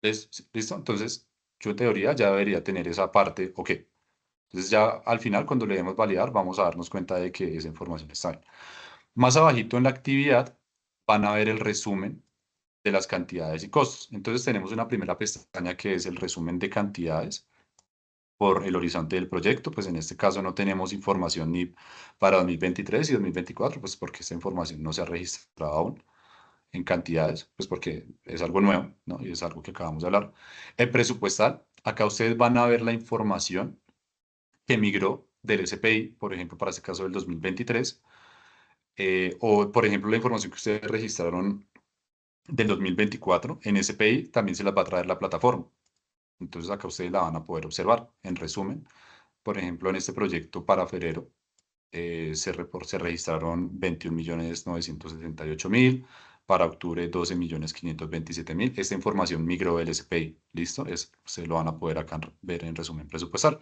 Speaker 1: ¿Listo? Entonces, yo en teoría ya debería tener esa parte, ok. Entonces ya al final, cuando le demos validar, vamos a darnos cuenta de que esa información está bien. Más abajito en la actividad van a ver el resumen de las cantidades y costos. Entonces tenemos una primera pestaña que es el resumen de cantidades por el horizonte del proyecto. Pues en este caso no tenemos información ni para 2023 y 2024, pues porque esta información no se ha registrado aún. en cantidades, pues porque es algo nuevo, ¿no? Y es algo que acabamos de hablar. El presupuestal, acá ustedes van a ver la información que migró del SPI, por ejemplo, para este caso del 2023, o por ejemplo la información que ustedes registraron del 2024 en SPI, también se las va a traer la plataforma. Entonces acá ustedes la van a poder observar. En resumen, por ejemplo, en este proyecto para febrero se registraron 21.968.000, para octubre 12.527.000. Esta información migró del SPI, ¿listo? Se lo van a poder acá ver en resumen presupuestal.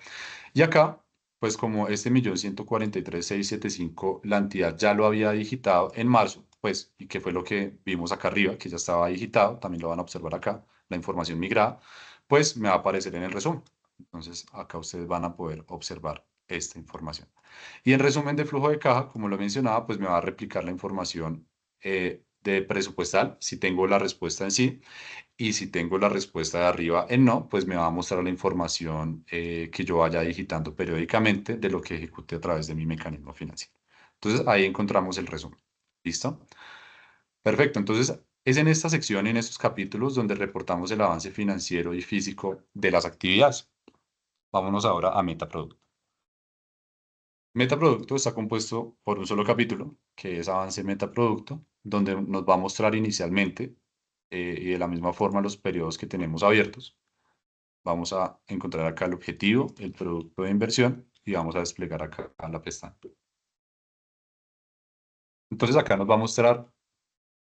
Speaker 1: Y acá, pues como este 1.143.675, la entidad ya lo había digitado en marzo, pues, y que fue lo que vimos acá arriba, que ya estaba digitado, también lo van a observar acá, la información migrada, pues me va a aparecer en el resumen. Entonces, acá ustedes van a poder observar esta información. Y en resumen de flujo de caja, como lo mencionaba, pues me va a replicar la información de presupuestal, si tengo la respuesta en sí, y si tengo la respuesta de arriba en no, pues me va a mostrar la información que yo vaya digitando periódicamente de lo que ejecute a través de mi mecanismo financiero. Entonces ahí encontramos el resumen. ¿Listo? Perfecto. Entonces es en esta sección, en estos capítulos, donde reportamos el avance financiero y físico de las actividades. Vámonos ahora a metaproducto. Metaproducto está compuesto por un solo capítulo, que es avance metaproducto, donde nos va a mostrar inicialmente y de la misma forma los periodos que tenemos abiertos. Vamos a encontrar acá el objetivo, el producto de inversión y vamos a desplegar acá la pestaña. Entonces acá nos va a mostrar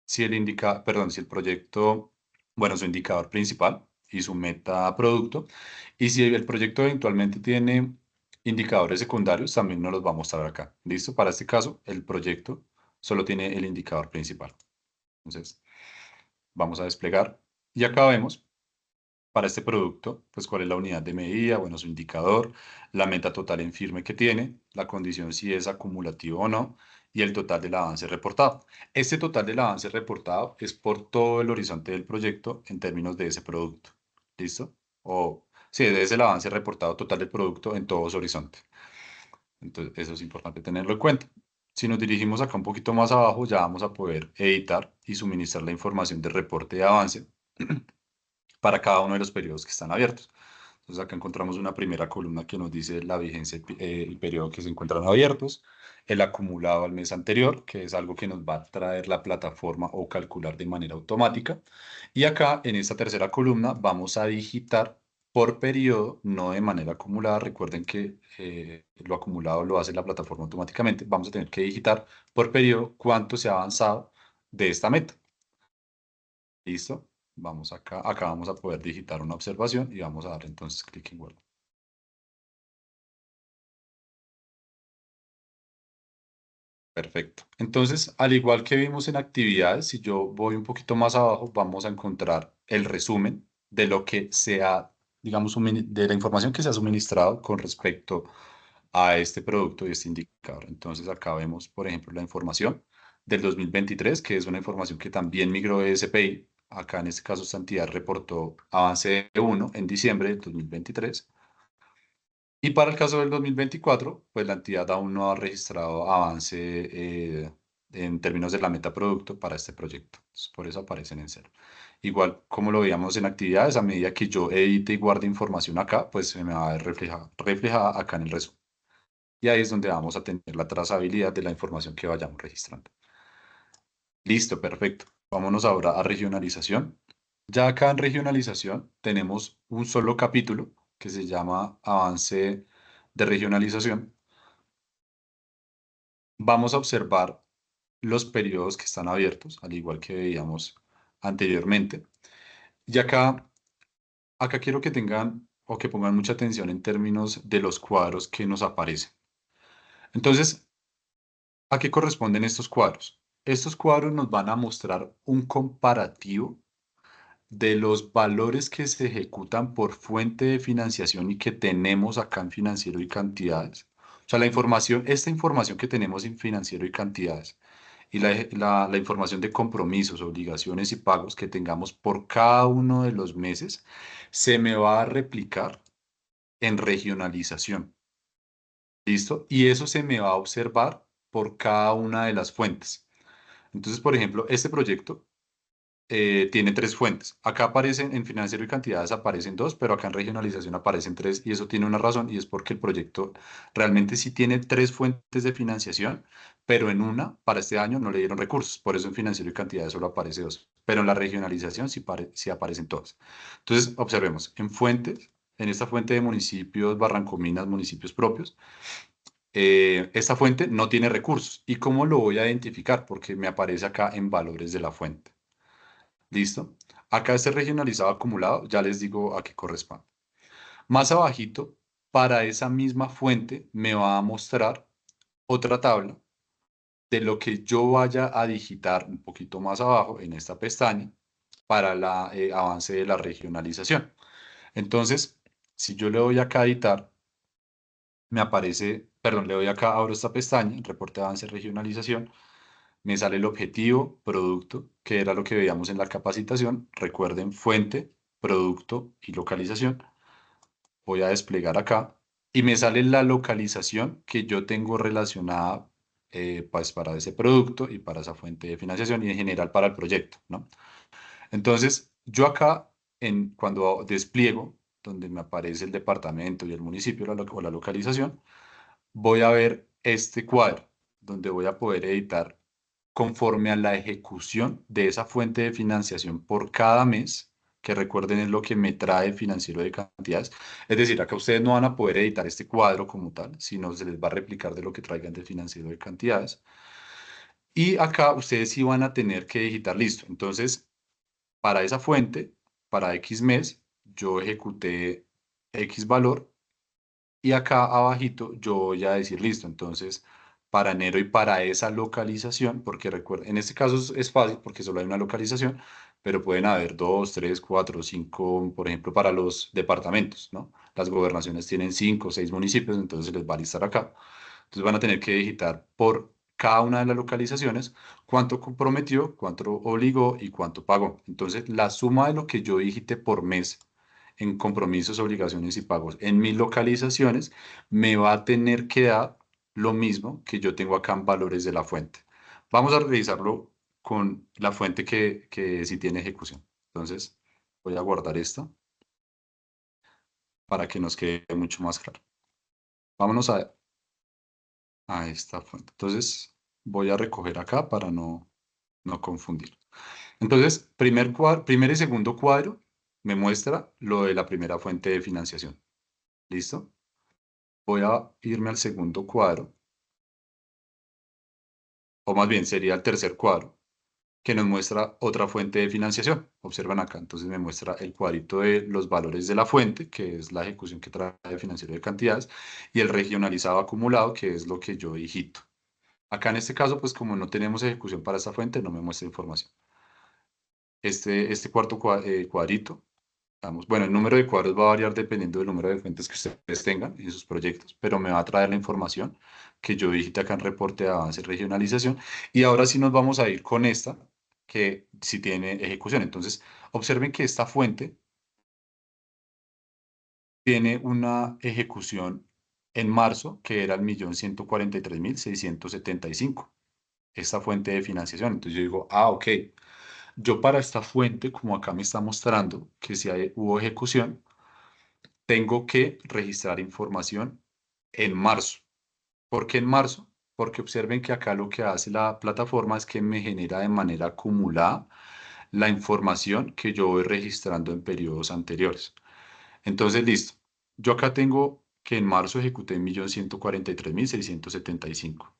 Speaker 1: si el proyecto, bueno, su indicador principal y su meta producto. Y si el proyecto eventualmente tiene indicadores secundarios, también nos los va a mostrar acá. ¿Listo? Para este caso, el proyecto solo tiene el indicador principal. Entonces, vamos a desplegar. Y acá vemos para este producto, pues cuál es la unidad de medida, bueno, su indicador, la meta total en firme que tiene, la condición si es acumulativo o no, y el total del avance reportado. Este total del avance reportado es por todo el horizonte del proyecto en términos de ese producto. ¿Listo? O sí, es el avance reportado total del producto en todo su horizonte. Entonces, eso es importante tenerlo en cuenta. Si nos dirigimos acá un poquito más abajo, ya vamos a poder editar y suministrar la información de reporte de avance para cada uno de los periodos que están abiertos. Entonces acá encontramos una primera columna que nos dice la vigencia y periodo que se encuentran abiertos, el acumulado al mes anterior, que es algo que nos va a traer la plataforma o calcular de manera automática. Y acá en esta tercera columna vamos a digitar por periodo, no de manera acumulada. Recuerden que lo acumulado lo hace la plataforma automáticamente. Vamos a tener que digitar por periodo cuánto se ha avanzado de esta meta. ¿Listo? Vamos acá, acá vamos a poder digitar una observación y vamos a dar entonces clic en Word. Perfecto. Entonces, al igual que vimos en actividades, si yo voy un poquito más abajo, vamos a encontrar el resumen de lo que se ha, digamos, de la información que se ha suministrado con respecto a este producto y este indicador. Entonces, acá vemos, por ejemplo, la información del 2023, que es una información que también migró de SPI. Acá, en este caso, esta entidad reportó avance de 1 en diciembre del 2023. Y para el caso del 2024, pues la entidad aún no ha registrado avance en términos de la meta producto para este proyecto. Entonces, por eso aparecen en cero. Igual, como lo veíamos en actividades, a medida que yo edite y guarde información acá, pues se me va a ver reflejada acá en el resumen. Y ahí es donde vamos a tener la trazabilidad de la información que vayamos registrando. Listo, perfecto. Vámonos ahora a regionalización. Ya acá en regionalización tenemos un solo capítulo que se llama avance de regionalización. Vamos a observar los periodos que están abiertos, al igual que veíamos anteriormente. Y acá quiero que tengan o que pongan mucha atención en términos de los cuadros que nos aparecen. Entonces, ¿a qué corresponden estos cuadros? Estos cuadros nos van a mostrar un comparativo de los valores que se ejecutan por fuente de financiación y que tenemos acá en financiero y cantidades. O sea, esta información que tenemos en financiero y cantidades y la información de compromisos, obligaciones y pagos que tengamos por cada uno de los meses, se me va a replicar en regionalización. ¿Listo? Y eso se me va a observar por cada una de las fuentes. Entonces, por ejemplo, este proyecto tiene tres fuentes. Acá aparecen, en financiero y cantidades aparecen dos, pero acá en regionalización aparecen tres, y eso tiene una razón, y es porque el proyecto realmente sí tiene tres fuentes de financiación, pero en una, para este año, no le dieron recursos. Por eso en financiero y cantidades solo aparece dos, pero en la regionalización sí, sí aparecen todas. Entonces, observemos, en fuentes, en esta fuente de municipios, Barrancominas, municipios propios, esta fuente no tiene recursos. ¿Y cómo lo voy a identificar? Porque me aparece acá en valores de la fuente. ¿Listo? Acá este regionalizado acumulado, ya les digo a qué corresponde. Más abajito, para esa misma fuente, me va a mostrar otra tabla de lo que yo vaya a digitar un poquito más abajo en esta pestaña para el avance de la regionalización. Entonces, si yo le doy acá a editar, me aparece, perdón, le doy acá, abro esta pestaña, reporte de avance regionalización, me sale el objetivo, producto, que era lo que veíamos en la capacitación. Recuerden, fuente, producto y localización. Voy a desplegar acá y me sale la localización que yo tengo relacionada pues para ese producto y para esa fuente de financiación y en general para el proyecto, ¿no? Entonces, yo acá, cuando despliego, donde me aparece el departamento y el municipio o la localización, voy a ver este cuadro, donde voy a poder editar conforme a la ejecución de esa fuente de financiación por cada mes, que recuerden es lo que me trae el financiero de cantidades. Es decir, acá ustedes no van a poder editar este cuadro como tal, sino se les va a replicar de lo que traigan del financiero de cantidades. Y acá ustedes sí van a tener que digitar listo. Entonces, para esa fuente, para X mes, yo ejecuté X valor y acá abajito yo voy a decir listo. Entonces, para enero y para esa localización, porque recuerden, en este caso es fácil porque solo hay una localización, pero pueden haber dos, tres, cuatro, cinco, por ejemplo, para los departamentos, ¿no? Las gobernaciones tienen cinco o seis municipios, entonces se les va a listar acá. Entonces van a tener que digitar por cada una de las localizaciones cuánto comprometió, cuánto obligó y cuánto pagó. Entonces, la suma de lo que yo digite por mes en compromisos, obligaciones y pagos en mis localizaciones me va a tener que dar lo mismo que yo tengo acá en valores de la fuente. Vamos a revisarlo con la fuente que sí tiene ejecución. Entonces, voy a guardar esto para que nos quede mucho más claro. Vámonos a esta fuente. Entonces, voy a recoger acá para no confundir. Entonces, primer y segundo cuadro me muestra lo de la primera fuente de financiación. ¿Listo? Voy a irme al segundo cuadro, o más bien sería el tercer cuadro, que nos muestra otra fuente de financiación. Observan acá, entonces me muestra el cuadrito de los valores de la fuente, que es la ejecución que trae el financiero de cantidades, y el regionalizado acumulado, que es lo que yo digito. Acá en este caso, pues como no tenemos ejecución para esta fuente, no me muestra información. Este cuarto cuadrito, vamos, bueno, el número de cuadros va a variar dependiendo del número de fuentes que ustedes tengan en sus proyectos, pero me va a traer la información que yo digite acá en reporte de avance y regionalización. Y ahora sí nos vamos a ir con esta, que sí tiene ejecución. Entonces, observen que esta fuente tiene una ejecución en marzo, que era el 1.143.675, esta fuente de financiación. Entonces yo digo, ah, ok. Yo para esta fuente, como acá me está mostrando que si hubo ejecución, tengo que registrar información en marzo. ¿Por qué en marzo? Porque observen que acá lo que hace la plataforma es que me genera de manera acumulada la información que yo voy registrando en periodos anteriores. Entonces, listo. Yo acá tengo que en marzo ejecuté 1.143.675.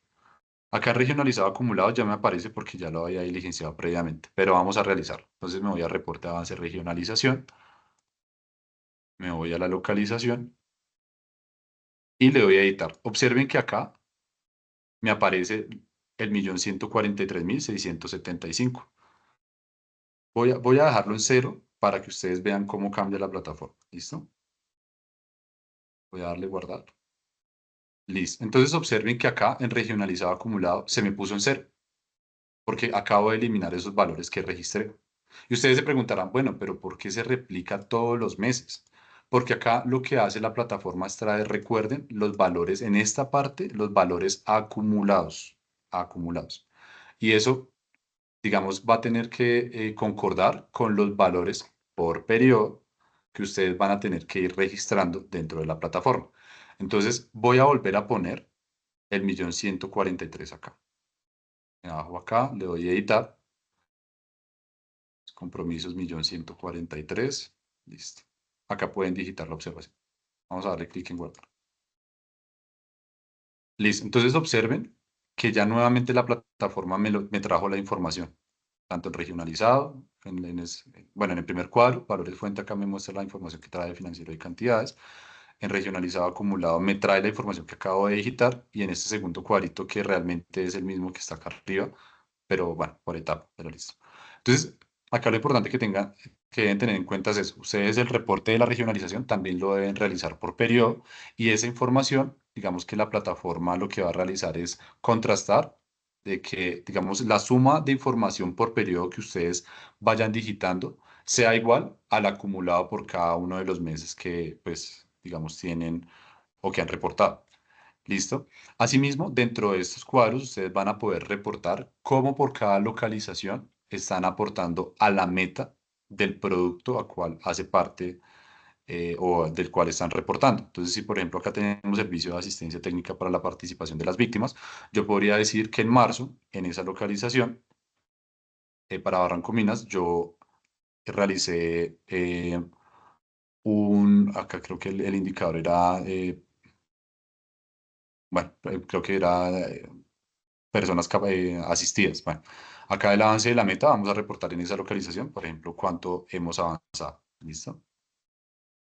Speaker 1: Acá en regionalizado acumulado ya me aparece porque ya lo había diligenciado previamente, pero vamos a realizarlo. Entonces me voy a reporte de avance regionalización, me voy a la localización y le doy a editar. Observen que acá me aparece el 1.143.675. Voy a dejarlo en cero para que ustedes vean cómo cambia la plataforma. ¿Listo? Voy a darle guardar. Listo. Entonces observen que acá en regionalizado acumulado se me puso en cero, porque acabo de eliminar esos valores que registré. Y ustedes se preguntarán, bueno, pero ¿por qué se replica todos los meses? Porque acá lo que hace la plataforma es traer, recuerden, los valores en esta parte, los valores acumulados, acumulados. Y eso digamos, va a tener que concordar con los valores por periodo que ustedes van a tener que ir registrando dentro de la plataforma. Entonces, voy a volver a poner el 1.143.000 acá. Me bajo acá, le doy editar, compromisos 1.143.000, listo. Acá pueden digitar la observación. Vamos a darle clic en guardar. Listo, entonces observen que ya nuevamente la plataforma me trajo la información, tanto en regionalizado, bueno, en el primer cuadro, valores fuente, acá me muestra la información que trae financiero y cantidades. En regionalizado acumulado me trae la información que acabo de digitar y en este segundo cuadrito que realmente es el mismo que está acá arriba, pero bueno, por etapa, pero listo. Entonces, acá lo importante que deben tener en cuenta es eso. Ustedes el reporte de la regionalización también lo deben realizar por periodo y esa información, digamos que la plataforma lo que va a realizar es contrastar de que, digamos, la suma de información por periodo que ustedes vayan digitando sea igual al acumulado por cada uno de los meses que, pues, digamos, tienen o que han reportado. ¿Listo? Asimismo, dentro de estos cuadros, ustedes van a poder reportar cómo por cada localización están aportando a la meta del producto a cual hace parte o del cual están reportando. Entonces, si por ejemplo acá tenemos servicio de asistencia técnica para la participación de las víctimas, yo podría decir que en marzo, en esa localización, para Barranco Minas, yo realicé acá creo que el indicador era, bueno, creo que era personas asistidas. Bueno, acá el avance de la meta vamos a reportar en esa localización, por ejemplo, cuánto hemos avanzado. ¿Listo?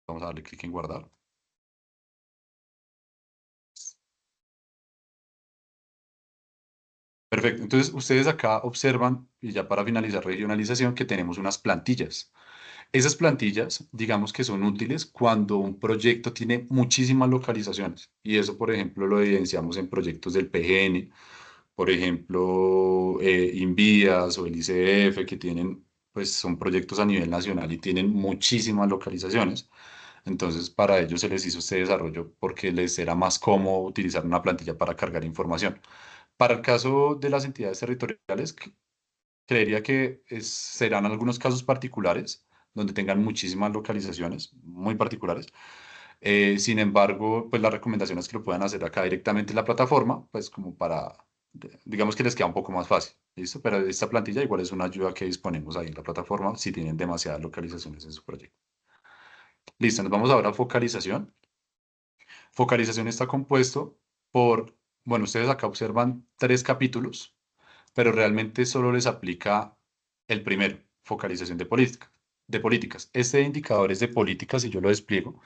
Speaker 1: Vamos a darle clic en guardar. Perfecto. Entonces, ustedes acá observan, y ya para finalizar regionalización, que tenemos unas plantillas. Esas plantillas, digamos que son útiles cuando un proyecto tiene muchísimas localizaciones. Y eso, por ejemplo, lo evidenciamos en proyectos del PGN, por ejemplo, Invías o el ICF, que tienen, pues son proyectos a nivel nacional y tienen muchísimas localizaciones. Entonces, para ellos se les hizo este desarrollo porque les era más cómodo utilizar una plantilla para cargar información. Para el caso de las entidades territoriales, creería que serán algunos casos particulares donde tengan muchísimas localizaciones muy particulares. Sin embargo, pues la recomendación es que lo puedan hacer acá directamente en la plataforma, pues como para, digamos que les queda un poco más fácil, ¿listo? Pero esta plantilla igual es una ayuda que disponemos ahí en la plataforma si tienen demasiadas localizaciones en su proyecto. Listo, nos vamos ahora a focalización. Focalización está compuesto por, bueno, ustedes acá observan 3 capítulos, pero realmente solo les aplica el primero, focalización de políticas. Este indicador es de políticas y yo lo despliego.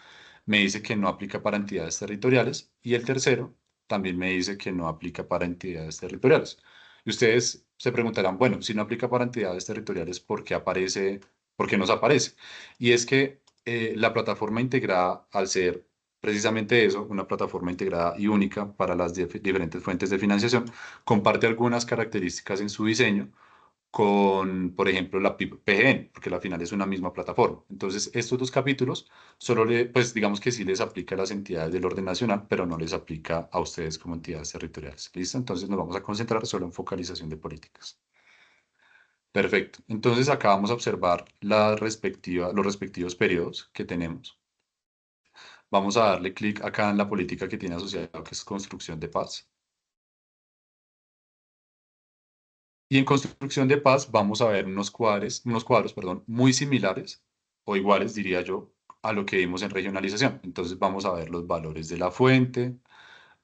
Speaker 1: Me dice que no aplica para entidades territoriales y el tercero también me dice que no aplica para entidades territoriales. Y ustedes se preguntarán, bueno, si no aplica para entidades territoriales, por qué nos aparece? Y es que la plataforma integrada, al ser precisamente eso, una plataforma integrada y única para las diferentes fuentes de financiación, comparte algunas características en su diseño con, por ejemplo, la PGN, porque al final es una misma plataforma. Entonces, estos 2 capítulos pues digamos que sí les aplica a las entidades del orden nacional, pero no les aplica a ustedes como entidades territoriales. ¿Listo? Entonces nos vamos a concentrar solo en focalización de políticas. Perfecto. Entonces acá vamos a observar los respectivos periodos que tenemos. Vamos a darle clic acá en la política que tiene asociado, que es construcción de paz. Y en construcción de paz vamos a ver unos cuadros, perdón, muy similares o iguales, diría yo, a lo que vimos en regionalización. Entonces vamos a ver los valores de la fuente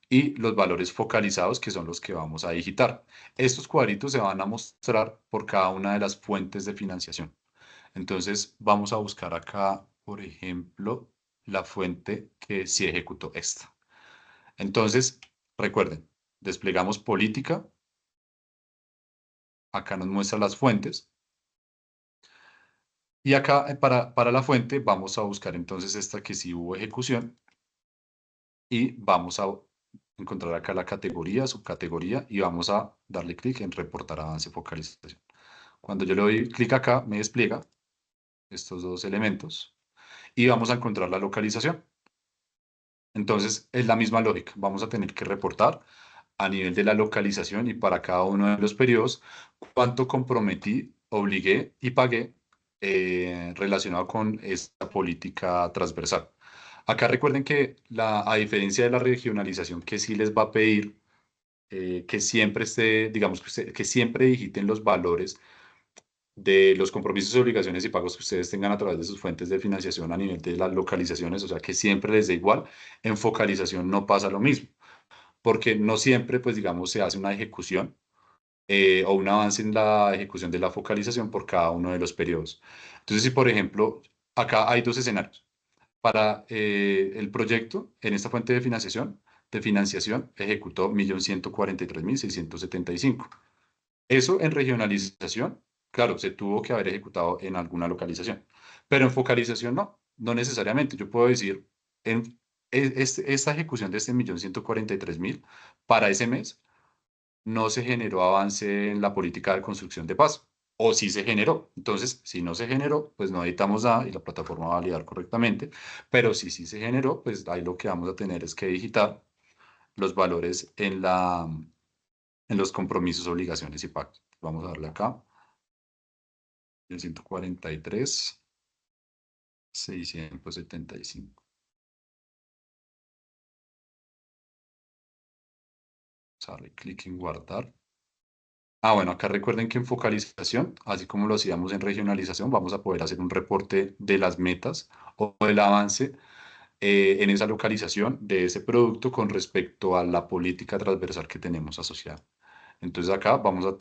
Speaker 1: y los valores focalizados, que son los que vamos a digitar. Estos cuadritos se van a mostrar por cada una de las fuentes de financiación. Entonces vamos a buscar acá, por ejemplo, la fuente que sí ejecutó esta. Entonces, recuerden, desplegamos política, acá nos muestra las fuentes. Y acá para la fuente vamos a buscar entonces esta que sí hubo ejecución y vamos a encontrar acá la categoría, subcategoría y vamos a darle clic en reportar avance focalización. Cuando yo le doy clic acá me despliega estos 2 elementos y vamos a encontrar la localización. Entonces es la misma lógica, vamos a tener que reportar a nivel de la localización y para cada uno de los periodos, cuánto comprometí, obligué y pagué relacionado con esta política transversal. Acá recuerden que a diferencia de la regionalización que sí les va a pedir que siempre esté, digamos, que siempre digiten los valores de los compromisos, obligaciones y pagos que ustedes tengan a través de sus fuentes de financiación a nivel de las localizaciones, o sea, que siempre les dé igual. En focalización no pasa lo mismo, porque no siempre, pues, digamos, se hace una ejecución o un avance en la ejecución de la focalización por cada uno de los periodos. Entonces, si por ejemplo, acá hay dos escenarios. Para el proyecto, en esta fuente de financiación ejecutó 1.143.675. Eso en regionalización, claro, se tuvo que haber ejecutado en alguna localización, pero en focalización no necesariamente. Yo puedo decir, esta ejecución de este 1.143.000 para ese mes no se generó avance en la política de construcción de paz, o sí se generó. Entonces, si no se generó, pues no editamos nada y la plataforma va a validar correctamente, pero si sí se generó, pues ahí lo que vamos a tener es que digitar los valores en los compromisos, obligaciones y pagos. Vamos a darle acá, el 143.675. Vamos a darle clic en guardar. Bueno, acá recuerden que en focalización, así como lo hacíamos en regionalización, vamos a poder hacer un reporte de las metas o del avance en esa localización de ese producto con respecto a la política transversal que tenemos asociada. Entonces acá vamos a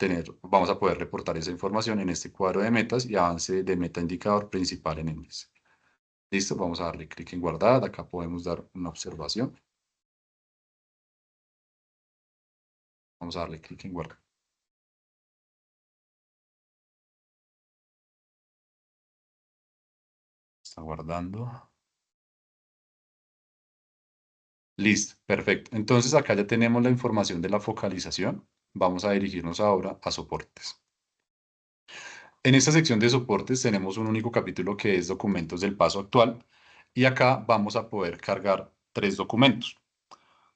Speaker 1: poder reportar esa información en este cuadro de metas y avance de meta indicador principal en índice. Listo, vamos a darle clic en guardar. Acá podemos dar una observación. Vamos a darle clic en guardar. Está guardando. Listo, perfecto. Entonces acá ya tenemos la información de la focalización. Vamos a dirigirnos ahora a soportes. En esta sección de soportes tenemos un único capítulo que es documentos del paso actual y acá vamos a poder cargar tres documentos.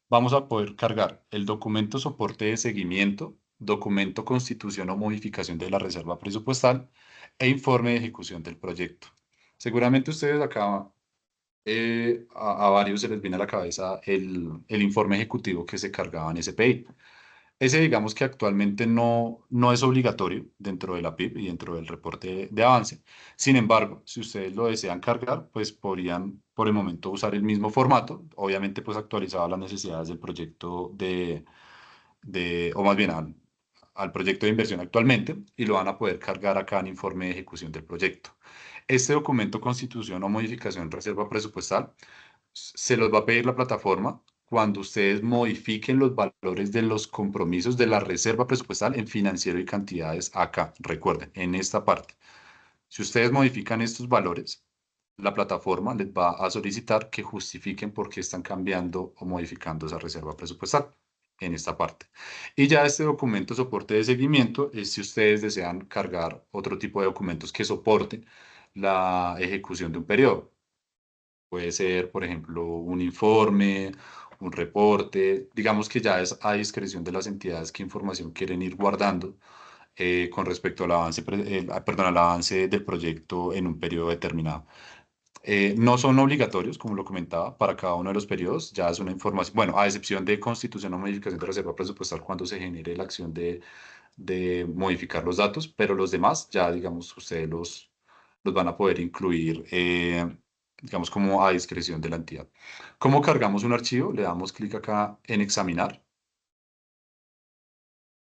Speaker 1: Vamos a poder cargar el documento soporte de seguimiento, documento constitución o modificación de la reserva presupuestal e informe de ejecución del proyecto. Seguramente ustedes acá a varios se les viene a la cabeza el informe ejecutivo que se cargaba en SPI. Ese digamos que actualmente no es obligatorio dentro de la PIB y dentro del reporte de avance. Sin embargo, si ustedes lo desean cargar, pues podrían por el momento usar el mismo formato, obviamente pues actualizado a las necesidades del proyecto o más bien al proyecto de inversión actualmente y lo van a poder cargar acá en informe de ejecución del proyecto. Este documento constitución o modificación reserva presupuestal se los va a pedir la plataforma cuando ustedes modifiquen los valores de los compromisos de la reserva presupuestal en financiero y cantidades acá. Recuerden, en esta parte. Si ustedes modifican estos valores, la plataforma les va a solicitar que justifiquen por qué están cambiando o modificando esa reserva presupuestal en esta parte. Y ya este documento soporte de seguimiento es si ustedes desean cargar otro tipo de documentos que soporten la ejecución de un periodo. Puede ser, por ejemplo, un informe, un reporte. Digamos que ya es a discreción de las entidades qué información quieren ir guardando con respecto al avance, perdón, al avance del proyecto en un periodo determinado. No son obligatorios, como lo comentaba, para cada uno de los periodos. Ya es una información, bueno, a excepción de constitución o modificación de reserva presupuestal cuando se genere la acción de modificar los datos, pero los demás ya, digamos, ustedes los van a poder incluir, digamos, como a discreción de la entidad. ¿Cómo cargamos un archivo? Le damos clic acá en examinar.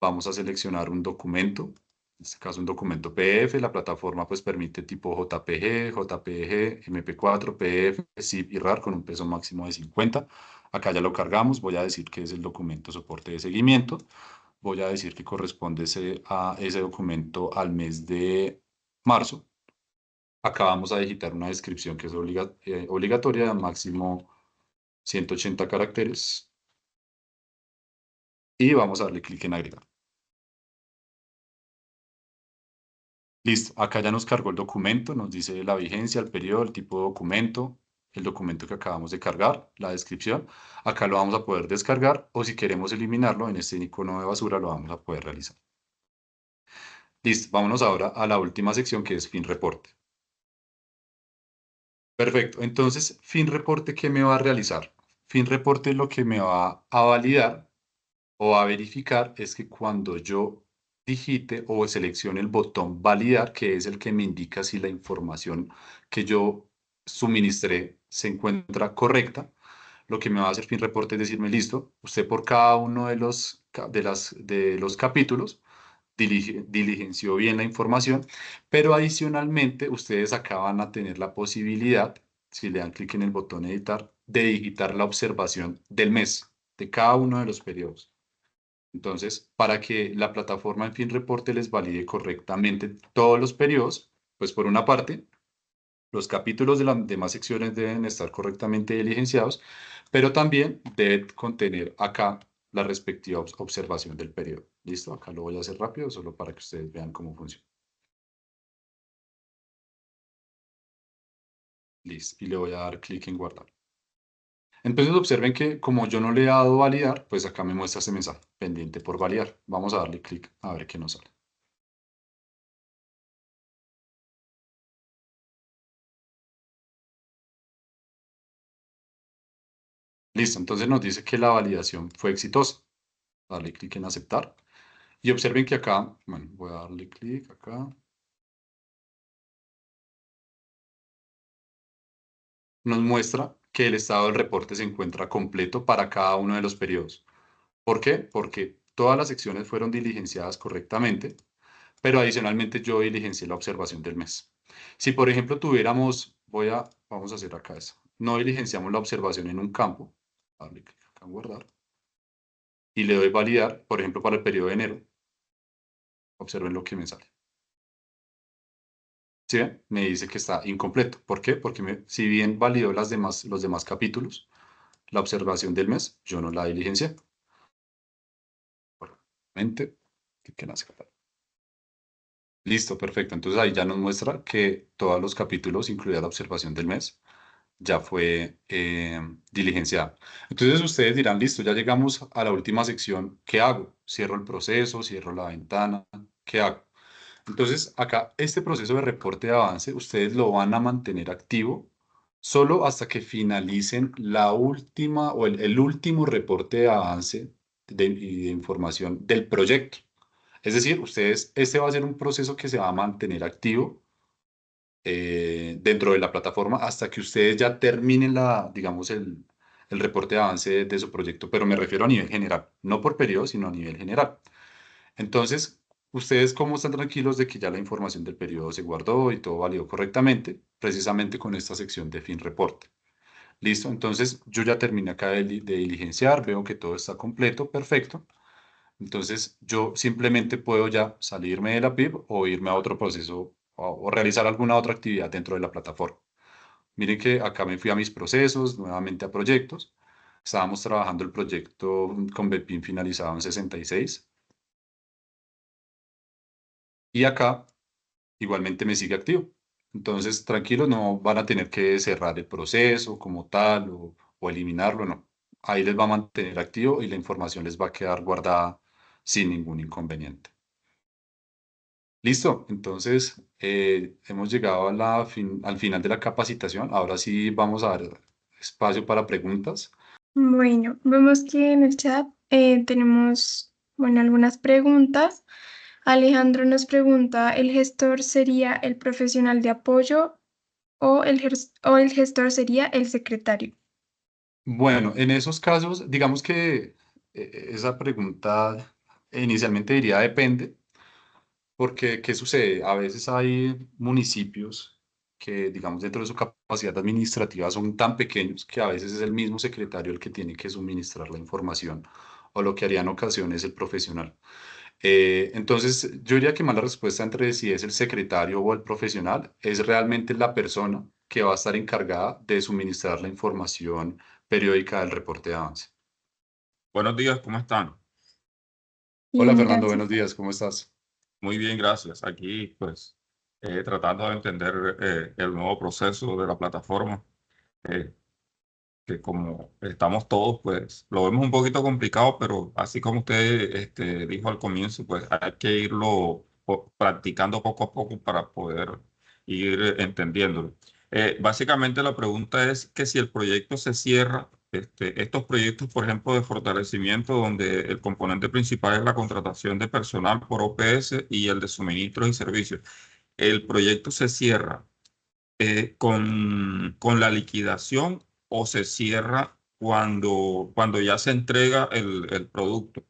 Speaker 1: Vamos a seleccionar un documento, en este caso un documento PDF. La plataforma pues permite tipo JPG, JPG, MP4, PDF, ZIP y RAR con un peso máximo de 50. Acá ya lo cargamos. Voy a decir que es el documento soporte de seguimiento. Voy a decir que corresponde a ese documento al mes de marzo. Acá vamos a digitar una descripción que es obligatoria, máximo 180 caracteres. Y vamos a darle clic en agregar. Listo, acá ya nos cargó el documento, nos dice la vigencia, el periodo, el tipo de documento. el documento que acabamos de cargar, la descripción. Acá lo vamos a poder descargar o si queremos eliminarlo en este icono de basura lo vamos a poder realizar. Listo, vámonos ahora a la última sección que es fin reporte. Perfecto, entonces fin reporte, ¿qué me va a realizar? Fin reporte lo que me va a validar o a verificar es que cuando yo digite o seleccione el botón validar, que es el que me indica si la información que yo suministré se encuentra correcta, lo que me va a hacer fin reporte es decirme, listo, usted por cada uno de los capítulos diligenció bien la información, pero adicionalmente ustedes acá van a tener la posibilidad, si le dan clic en el botón editar, de digitar la observación del mes, de cada uno de los periodos. Entonces, para que la plataforma en fin reporte les valide correctamente todos los periodos, pues por una parte, los capítulos de las demás secciones deben estar correctamente diligenciados, pero también debe contener acá la respectiva observación del periodo. ¿Listo? Acá lo voy a hacer rápido, solo para que ustedes vean cómo funciona. Listo. Y le voy a dar clic en guardar. Entonces observen que como yo no le he dado validar, pues acá me muestra este mensaje, pendiente por validar. Vamos a darle clic a ver qué nos sale. Listo, entonces nos dice que la validación fue exitosa. Darle clic en aceptar. Y observen que acá, bueno, voy a darle clic acá. Nos muestra que el estado del reporte se encuentra completo para cada uno de los periodos. ¿Por qué? Porque todas las secciones fueron diligenciadas correctamente, pero adicionalmente yo diligencié la observación del mes. Si, por ejemplo, tuviéramos, vamos a hacer acá eso, no diligenciamos la observación en un campo, darle clic acá en guardar, y le doy validar, por ejemplo, para el periodo de enero, observen lo que me sale. ¿Sí ven? Me dice que está incompleto. ¿Por qué? Porque si bien validó los demás capítulos, la observación del mes, yo no la diligencié. Mente, que nace acá. Listo, perfecto. Entonces ahí ya nos muestra que todos los capítulos, incluida la observación del mes, ya fue diligenciada. Entonces ustedes dirán, listo, ya llegamos a la última sección. ¿Qué hago? ¿Cierro el proceso? ¿Cierro la ventana? ¿Qué hago? Entonces, acá, este proceso de reporte de avance, ustedes lo van a mantener activo solo hasta que finalicen la última o el último reporte de avance y de información del proyecto. Es decir, este va a ser un proceso que se va a mantener activo dentro de la plataforma hasta que ustedes ya terminen digamos, el reporte de avance de su proyecto, pero me refiero a nivel general, no por periodo, sino a nivel general. Entonces, ¿ustedes cómo están tranquilos de que ya la información del periodo se guardó y todo valió correctamente? Precisamente con esta sección de fin reporte. Listo, entonces yo ya terminé acá de diligenciar, veo que todo está completo, perfecto. Entonces yo simplemente puedo ya salirme de la PIB o irme a otro proceso o realizar alguna otra actividad dentro de la plataforma. Miren que acá me fui a mis procesos, nuevamente a proyectos. Estábamos trabajando el proyecto con BEPIN finalizado en 66. Y acá igualmente me sigue activo. Entonces, tranquilos, no van a tener que cerrar el proceso como tal o eliminarlo, no. Ahí les va a mantener activo y la información les va a quedar guardada sin ningún inconveniente. Listo, entonces hemos llegado al final de la capacitación. Ahora sí vamos a dar espacio para preguntas.
Speaker 2: Bueno, vemos que en el chat tenemos, bueno, algunas preguntas. Alejandro nos pregunta, ¿el gestor sería el profesional de apoyo o el gestor sería el secretario?
Speaker 1: Bueno, en esos casos, digamos que esa pregunta inicialmente diría depende. Porque, ¿qué sucede? A veces hay municipios que, digamos, dentro de su capacidad administrativa son tan pequeños que a veces es el mismo secretario el que tiene que suministrar la información o lo que haría en ocasiones el profesional. Entonces, yo diría que más la respuesta entre si es el secretario o el profesional es realmente la persona que va a estar encargada de suministrar la información periódica del reporte de avance.
Speaker 3: Buenos días, ¿cómo están?
Speaker 1: Hola
Speaker 2: Bien,
Speaker 1: Fernando,
Speaker 2: gracias.
Speaker 1: buenos días, ¿cómo estás?
Speaker 3: Muy bien, gracias. Aquí, pues, tratando de entender el nuevo proceso de la plataforma. eh, que como estamos todos, pues lo vemos un poquito complicado, pero así como usted dijo al comienzo, pues hay que irlo practicando poco a poco para poder ir entendiéndolo. Básicamente la pregunta es que si el proyecto se cierra, estos proyectos, por ejemplo, de fortalecimiento, donde el componente principal es la contratación de personal por OPS y el de suministros y servicios, el proyecto se cierra con la liquidación o se cierra cuando ya se entrega el producto.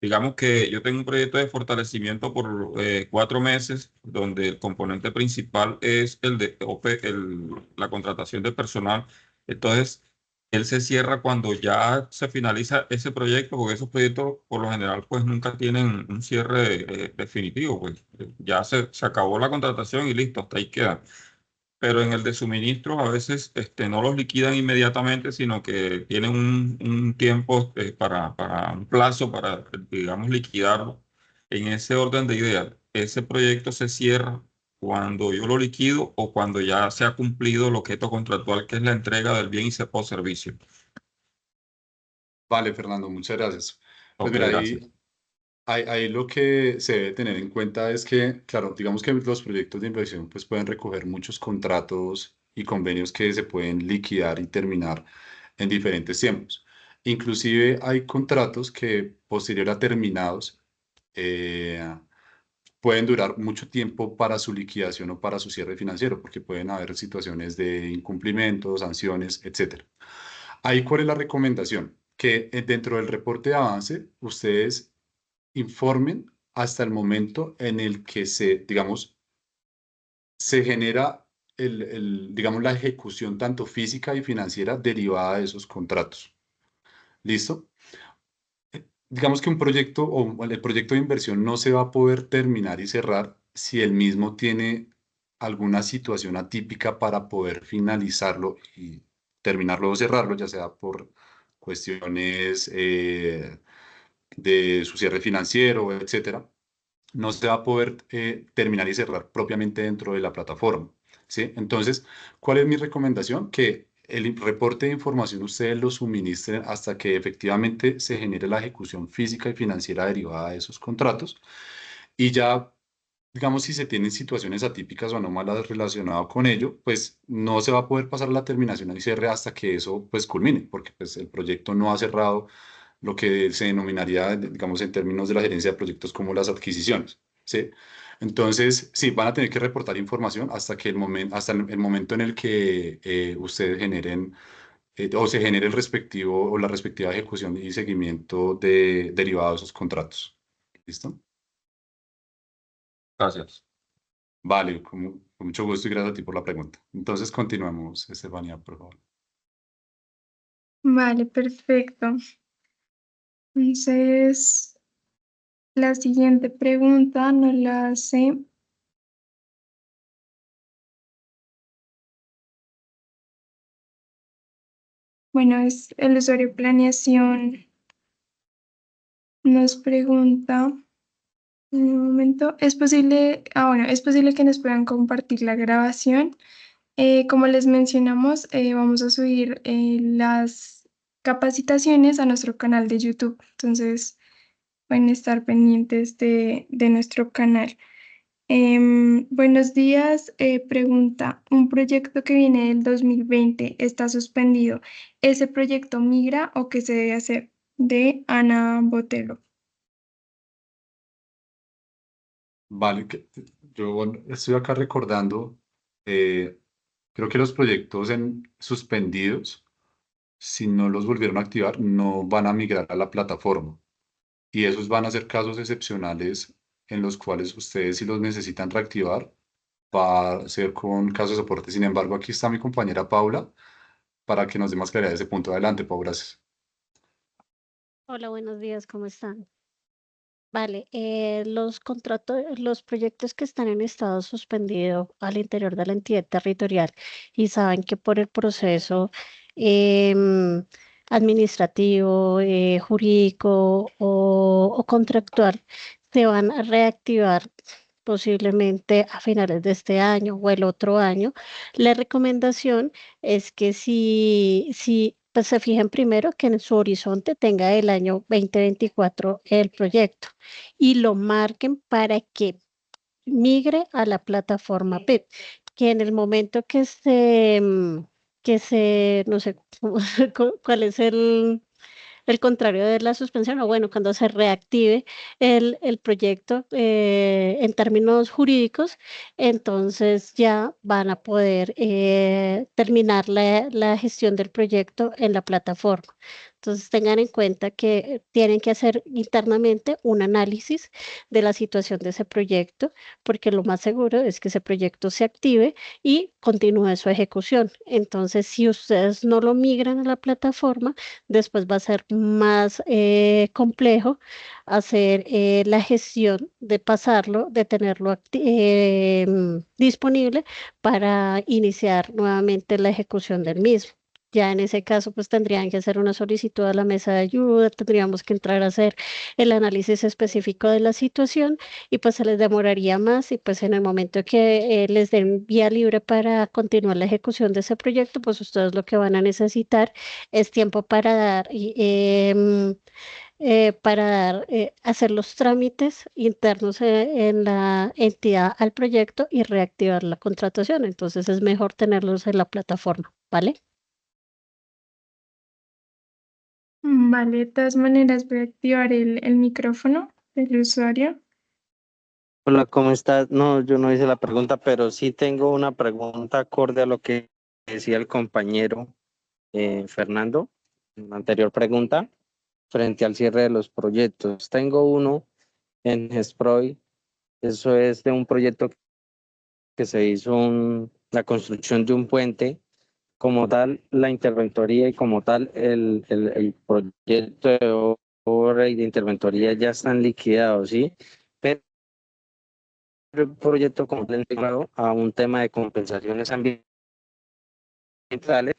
Speaker 3: Digamos que yo tengo un proyecto de fortalecimiento por 4 meses, donde el componente principal es el de la contratación de personal. Entonces, él se cierra cuando ya se finaliza ese proyecto, porque esos proyectos por lo general pues nunca tienen un cierre definitivo, pues ya se acabó la contratación y listo, hasta ahí queda. Pero en el de suministros a veces no los liquidan inmediatamente, sino que tienen un tiempo para un plazo para, digamos, liquidarlo. En ese orden de ideas, ese proyecto se cierra cuando yo lo liquido o cuando ya se ha cumplido el objeto contractual, que es la entrega del bien o servicio.
Speaker 1: Vale, Fernando, muchas gracias. Pues
Speaker 3: Ok,
Speaker 1: mira,
Speaker 3: gracias.
Speaker 1: ahí lo que se debe tener en cuenta es que, claro, digamos que los proyectos de inversión pues pueden recoger muchos contratos y convenios que se pueden liquidar y terminar en diferentes tiempos. Inclusive hay contratos que posterior a terminados eh, pueden durar mucho tiempo para su liquidación o para su cierre financiero, porque pueden haber situaciones de incumplimiento, sanciones, etcétera. Ahí, ¿cuál es la recomendación? Que dentro del reporte de avance, ustedes informen hasta el momento en el que digamos, se genera digamos, la ejecución tanto física y financiera derivada de esos contratos. ¿Listo? Digamos que un proyecto o el proyecto de inversión no se va a poder terminar y cerrar si el mismo tiene alguna situación atípica para poder finalizarlo y terminarlo o cerrarlo, ya sea por cuestiones de su cierre financiero, etcétera. No se va a poder terminar y cerrar propiamente dentro de la plataforma, ¿sí? Entonces, ¿cuál es mi recomendación? Que el reporte de información ustedes lo suministren hasta que efectivamente se genere la ejecución física y financiera derivada de esos contratos y ya, digamos, si se tienen situaciones atípicas o anómalas relacionadas con ello, pues no se va a poder pasar la terminación y cierre hasta que eso pues culmine, porque pues el proyecto no ha cerrado lo que se denominaría, digamos, en términos de la gerencia de proyectos como las adquisiciones, ¿sí? Entonces, sí, van a tener que reportar información hasta que hasta el momento en el que ustedes generen o se genere el respectivo o la respectiva ejecución y seguimiento derivado de esos contratos. ¿Listo?
Speaker 3: Gracias.
Speaker 1: Vale, con mucho gusto y gracias a ti por la pregunta. Entonces, continuamos, Estefanía, por favor.
Speaker 2: Vale, perfecto. Entonces, la siguiente pregunta nos la hace, bueno, es el usuario planeación, nos pregunta, en un momento, es posible que nos puedan compartir la grabación. Como les mencionamos, vamos a subir las capacitaciones a nuestro canal de YouTube, entonces pueden estar pendientes de nuestro canal. Buenos días, pregunta, un proyecto que viene del 2020 está suspendido. ¿Ese proyecto migra o qué se debe hacer? De Ana Botelo.
Speaker 1: Vale, yo bueno, estoy acá recordando, eh, creo que los proyectos suspendidos, si no los volvieron a activar, no van a migrar a la plataforma. Y esos van a ser casos excepcionales en los cuales ustedes, si los necesitan reactivar, va a ser con casos de soporte. Sin embargo, aquí está mi compañera Paula para que nos dé más claridad de ese punto. Adelante, Paula, gracias.
Speaker 4: Hola, buenos días, ¿cómo están? Vale, los proyectos que están en estado suspendido al interior de la entidad territorial y saben que por el proceso em, administrativo, jurídico o contractual se van a reactivar posiblemente a finales de este año o el otro año. La recomendación es que si pues se fijen primero que en su horizonte tenga el año 2024 el proyecto y lo marquen para que migre a la plataforma PIP, que en el momento no sé cuál es el contrario de la suspensión, o bueno, cuando se reactive el proyecto en términos jurídicos, entonces ya van a poder terminar la gestión del proyecto en la plataforma. Entonces tengan en cuenta que tienen que hacer internamente un análisis de la situación de ese proyecto, porque lo más seguro es que ese proyecto se active y continúe su ejecución. Entonces, si ustedes no lo migran a la plataforma, después va a ser más complejo hacer la gestión de pasarlo, de tenerlo disponible para iniciar nuevamente la ejecución del mismo. Ya en ese caso, pues tendrían que hacer una solicitud a la mesa de ayuda, tendríamos que entrar a hacer el análisis específico de la situación y pues se les demoraría más y pues en el momento que les den vía libre para continuar la ejecución de ese proyecto, pues ustedes lo que van a necesitar es tiempo para hacer los trámites internos en la entidad al proyecto y reactivar la contratación. Entonces es mejor tenerlos en la plataforma, ¿vale?
Speaker 2: Vale, de todas maneras voy a activar el micrófono del usuario.
Speaker 5: Hola, ¿cómo estás? No, yo no hice la pregunta, pero sí tengo una pregunta acorde a lo que decía el compañero Fernando en la anterior pregunta frente al cierre de los proyectos. Tengo uno en GESPROY, eso es de un proyecto que se hizo la construcción de un puente, como tal la interventoría y como tal el proyecto de obra y de interventoría ya están liquidados, ¿sí? Pero el proyecto completo a un tema de compensaciones ambientales,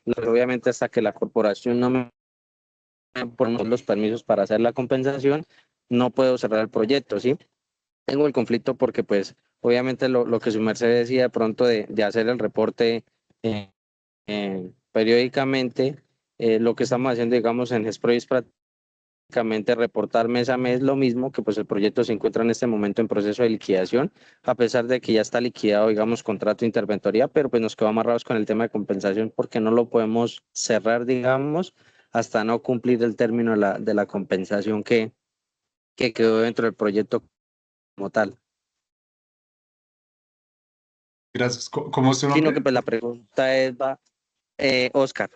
Speaker 5: obviamente hasta que la corporación no me pone los permisos para hacer la compensación, no puedo cerrar el proyecto, ¿sí? Tengo el conflicto porque pues obviamente lo que su merced decía de pronto de hacer el reporte periódicamente, lo que estamos haciendo digamos en GESPRO es prácticamente reportar mes a mes lo mismo, que pues el proyecto se encuentra en este momento en proceso de liquidación, a pesar de que ya está liquidado, digamos, contrato de interventoría, pero pues nos quedamos amarrados con el tema de compensación porque no lo podemos cerrar, digamos, hasta no cumplir el término de la compensación que quedó dentro del proyecto como tal.
Speaker 1: Gracias. ¿Cómo es tu
Speaker 5: Sino que
Speaker 1: nombre?
Speaker 5: pues la pregunta es, Oscar.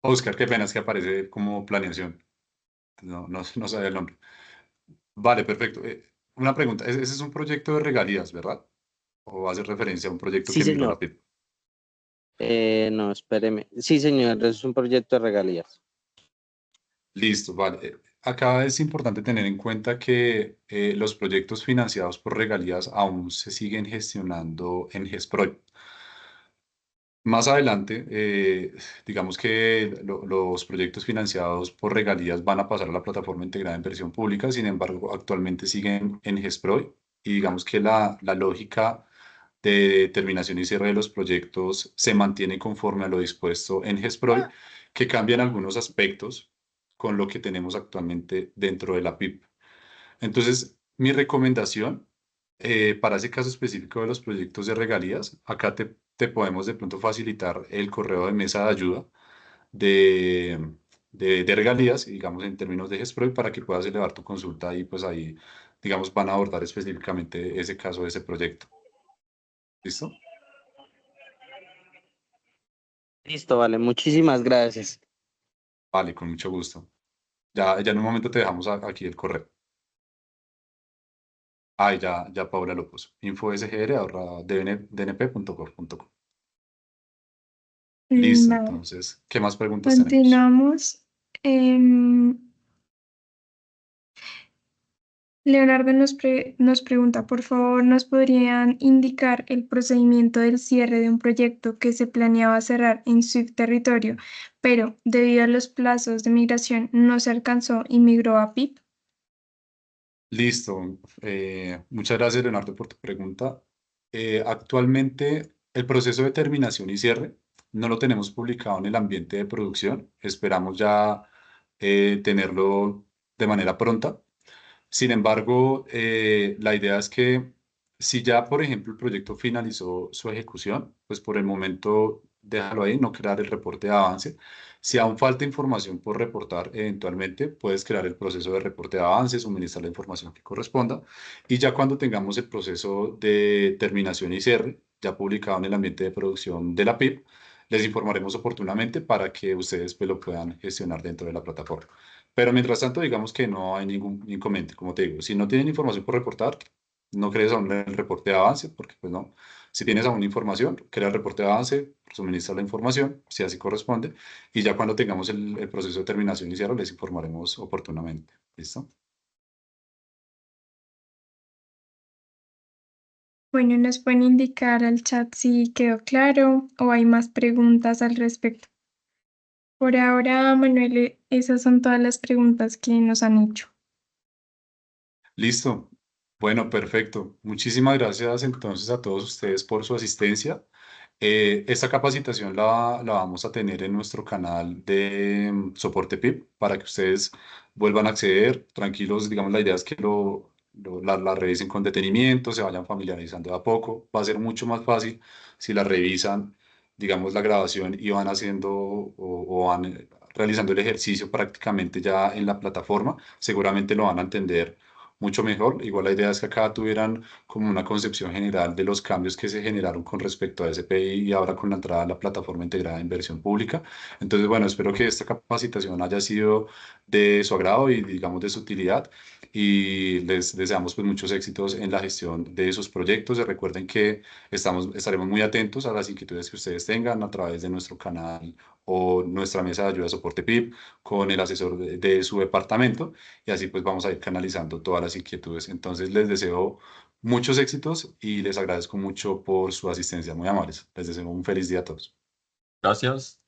Speaker 1: Oscar, qué pena, es que aparece como planeación. No sabía el nombre. Vale, perfecto. Una pregunta, ese es un proyecto de regalías, ¿verdad? ¿O hace referencia a un proyecto
Speaker 5: Sí,
Speaker 1: que migró a
Speaker 5: señor.
Speaker 1: la PIB?
Speaker 5: No, espéreme. Sí, señor, es un proyecto de regalías.
Speaker 1: Listo, vale. Acá es importante tener en cuenta que los proyectos financiados por regalías aún se siguen gestionando en GESPROY. Más adelante, digamos que los proyectos financiados por regalías van a pasar a la plataforma integrada en versión pública, sin embargo, actualmente siguen en GESPROY y digamos que la lógica de terminación y cierre de los proyectos se mantiene conforme a lo dispuesto en GESPROY, que cambian algunos aspectos con lo que tenemos actualmente dentro de la PIP. Entonces, mi recomendación para ese caso específico de los proyectos de regalías, acá te podemos de pronto facilitar el correo de mesa de ayuda de, de regalías, digamos en términos de GESPROY, para que puedas elevar tu consulta y pues ahí, digamos, van a abordar específicamente ese caso de ese proyecto. ¿Listo?
Speaker 5: Listo, vale, muchísimas gracias.
Speaker 1: Vale, con mucho gusto. Ya en un momento te dejamos aquí el correo. Ah, ya Paula lo puso. info.sgr@dnp.gov.co. Listo,
Speaker 2: Vale,
Speaker 1: entonces, ¿qué más preguntas tenemos?
Speaker 2: continuamos. Leonardo nos pregunta, por favor, ¿nos podrían indicar el procedimiento del cierre de un proyecto que se planeaba cerrar en su territorio, pero debido a los plazos de migración no se alcanzó y migró a PIP?
Speaker 1: Listo. Muchas gracias, Leonardo, por tu pregunta. Actualmente, el proceso de terminación y cierre no lo tenemos publicado en el ambiente de producción. Esperamos ya tenerlo de manera pronta. Sin embargo, la idea es que si ya, por ejemplo, el proyecto finalizó su ejecución, pues por el momento déjalo ahí, no crear el reporte de avance. Si aún falta información por reportar, eventualmente puedes crear el proceso de reporte de avance, suministrar la información que corresponda. Y ya cuando tengamos el proceso de terminación y cierre, ya publicado en el ambiente de producción de la PIP, les informaremos oportunamente para que ustedes pues, lo puedan gestionar dentro de la plataforma. Pero mientras tanto, digamos que no hay ningún inconveniente, como te digo, si no tienen información por reportar, no crees aún el reporte de avance, porque pues no, si tienes aún información, crea el reporte de avance, suministra la información, si así corresponde, y ya cuando tengamos el proceso de terminación y cierre, les informaremos oportunamente. ¿Listo?
Speaker 2: Bueno, nos pueden indicar al chat si quedó claro o hay más preguntas al respecto. Por ahora, Manuel, esas son todas las preguntas que nos han hecho.
Speaker 1: Listo. Bueno, perfecto. Muchísimas gracias entonces a todos ustedes por su asistencia. Esta capacitación la vamos a tener en nuestro canal de soporte PIP para que ustedes vuelvan a acceder tranquilos. Digamos, la idea es que la revisen con detenimiento, se vayan familiarizando de a poco. Va a ser mucho más fácil si la revisan, digamos, la grabación y van haciendo o van realizando el ejercicio prácticamente ya en la plataforma. Seguramente lo van a entender mucho mejor. Igual la idea es que acá tuvieran como una concepción general de los cambios que se generaron con respecto a SPI y ahora con la entrada a la plataforma integrada de inversión pública. Entonces, bueno, espero que esta capacitación haya sido de su agrado y digamos de su utilidad y les deseamos pues muchos éxitos en la gestión de sus proyectos. Y recuerden que estaremos muy atentos a las inquietudes que ustedes tengan a través de nuestro canal o nuestra mesa de ayuda de soporte PIB con el asesor de su departamento y así pues vamos a ir canalizando todas las inquietudes. Entonces les deseo muchos éxitos y les agradezco mucho por su asistencia, muy amables. Les deseo un feliz día a todos.
Speaker 3: Gracias.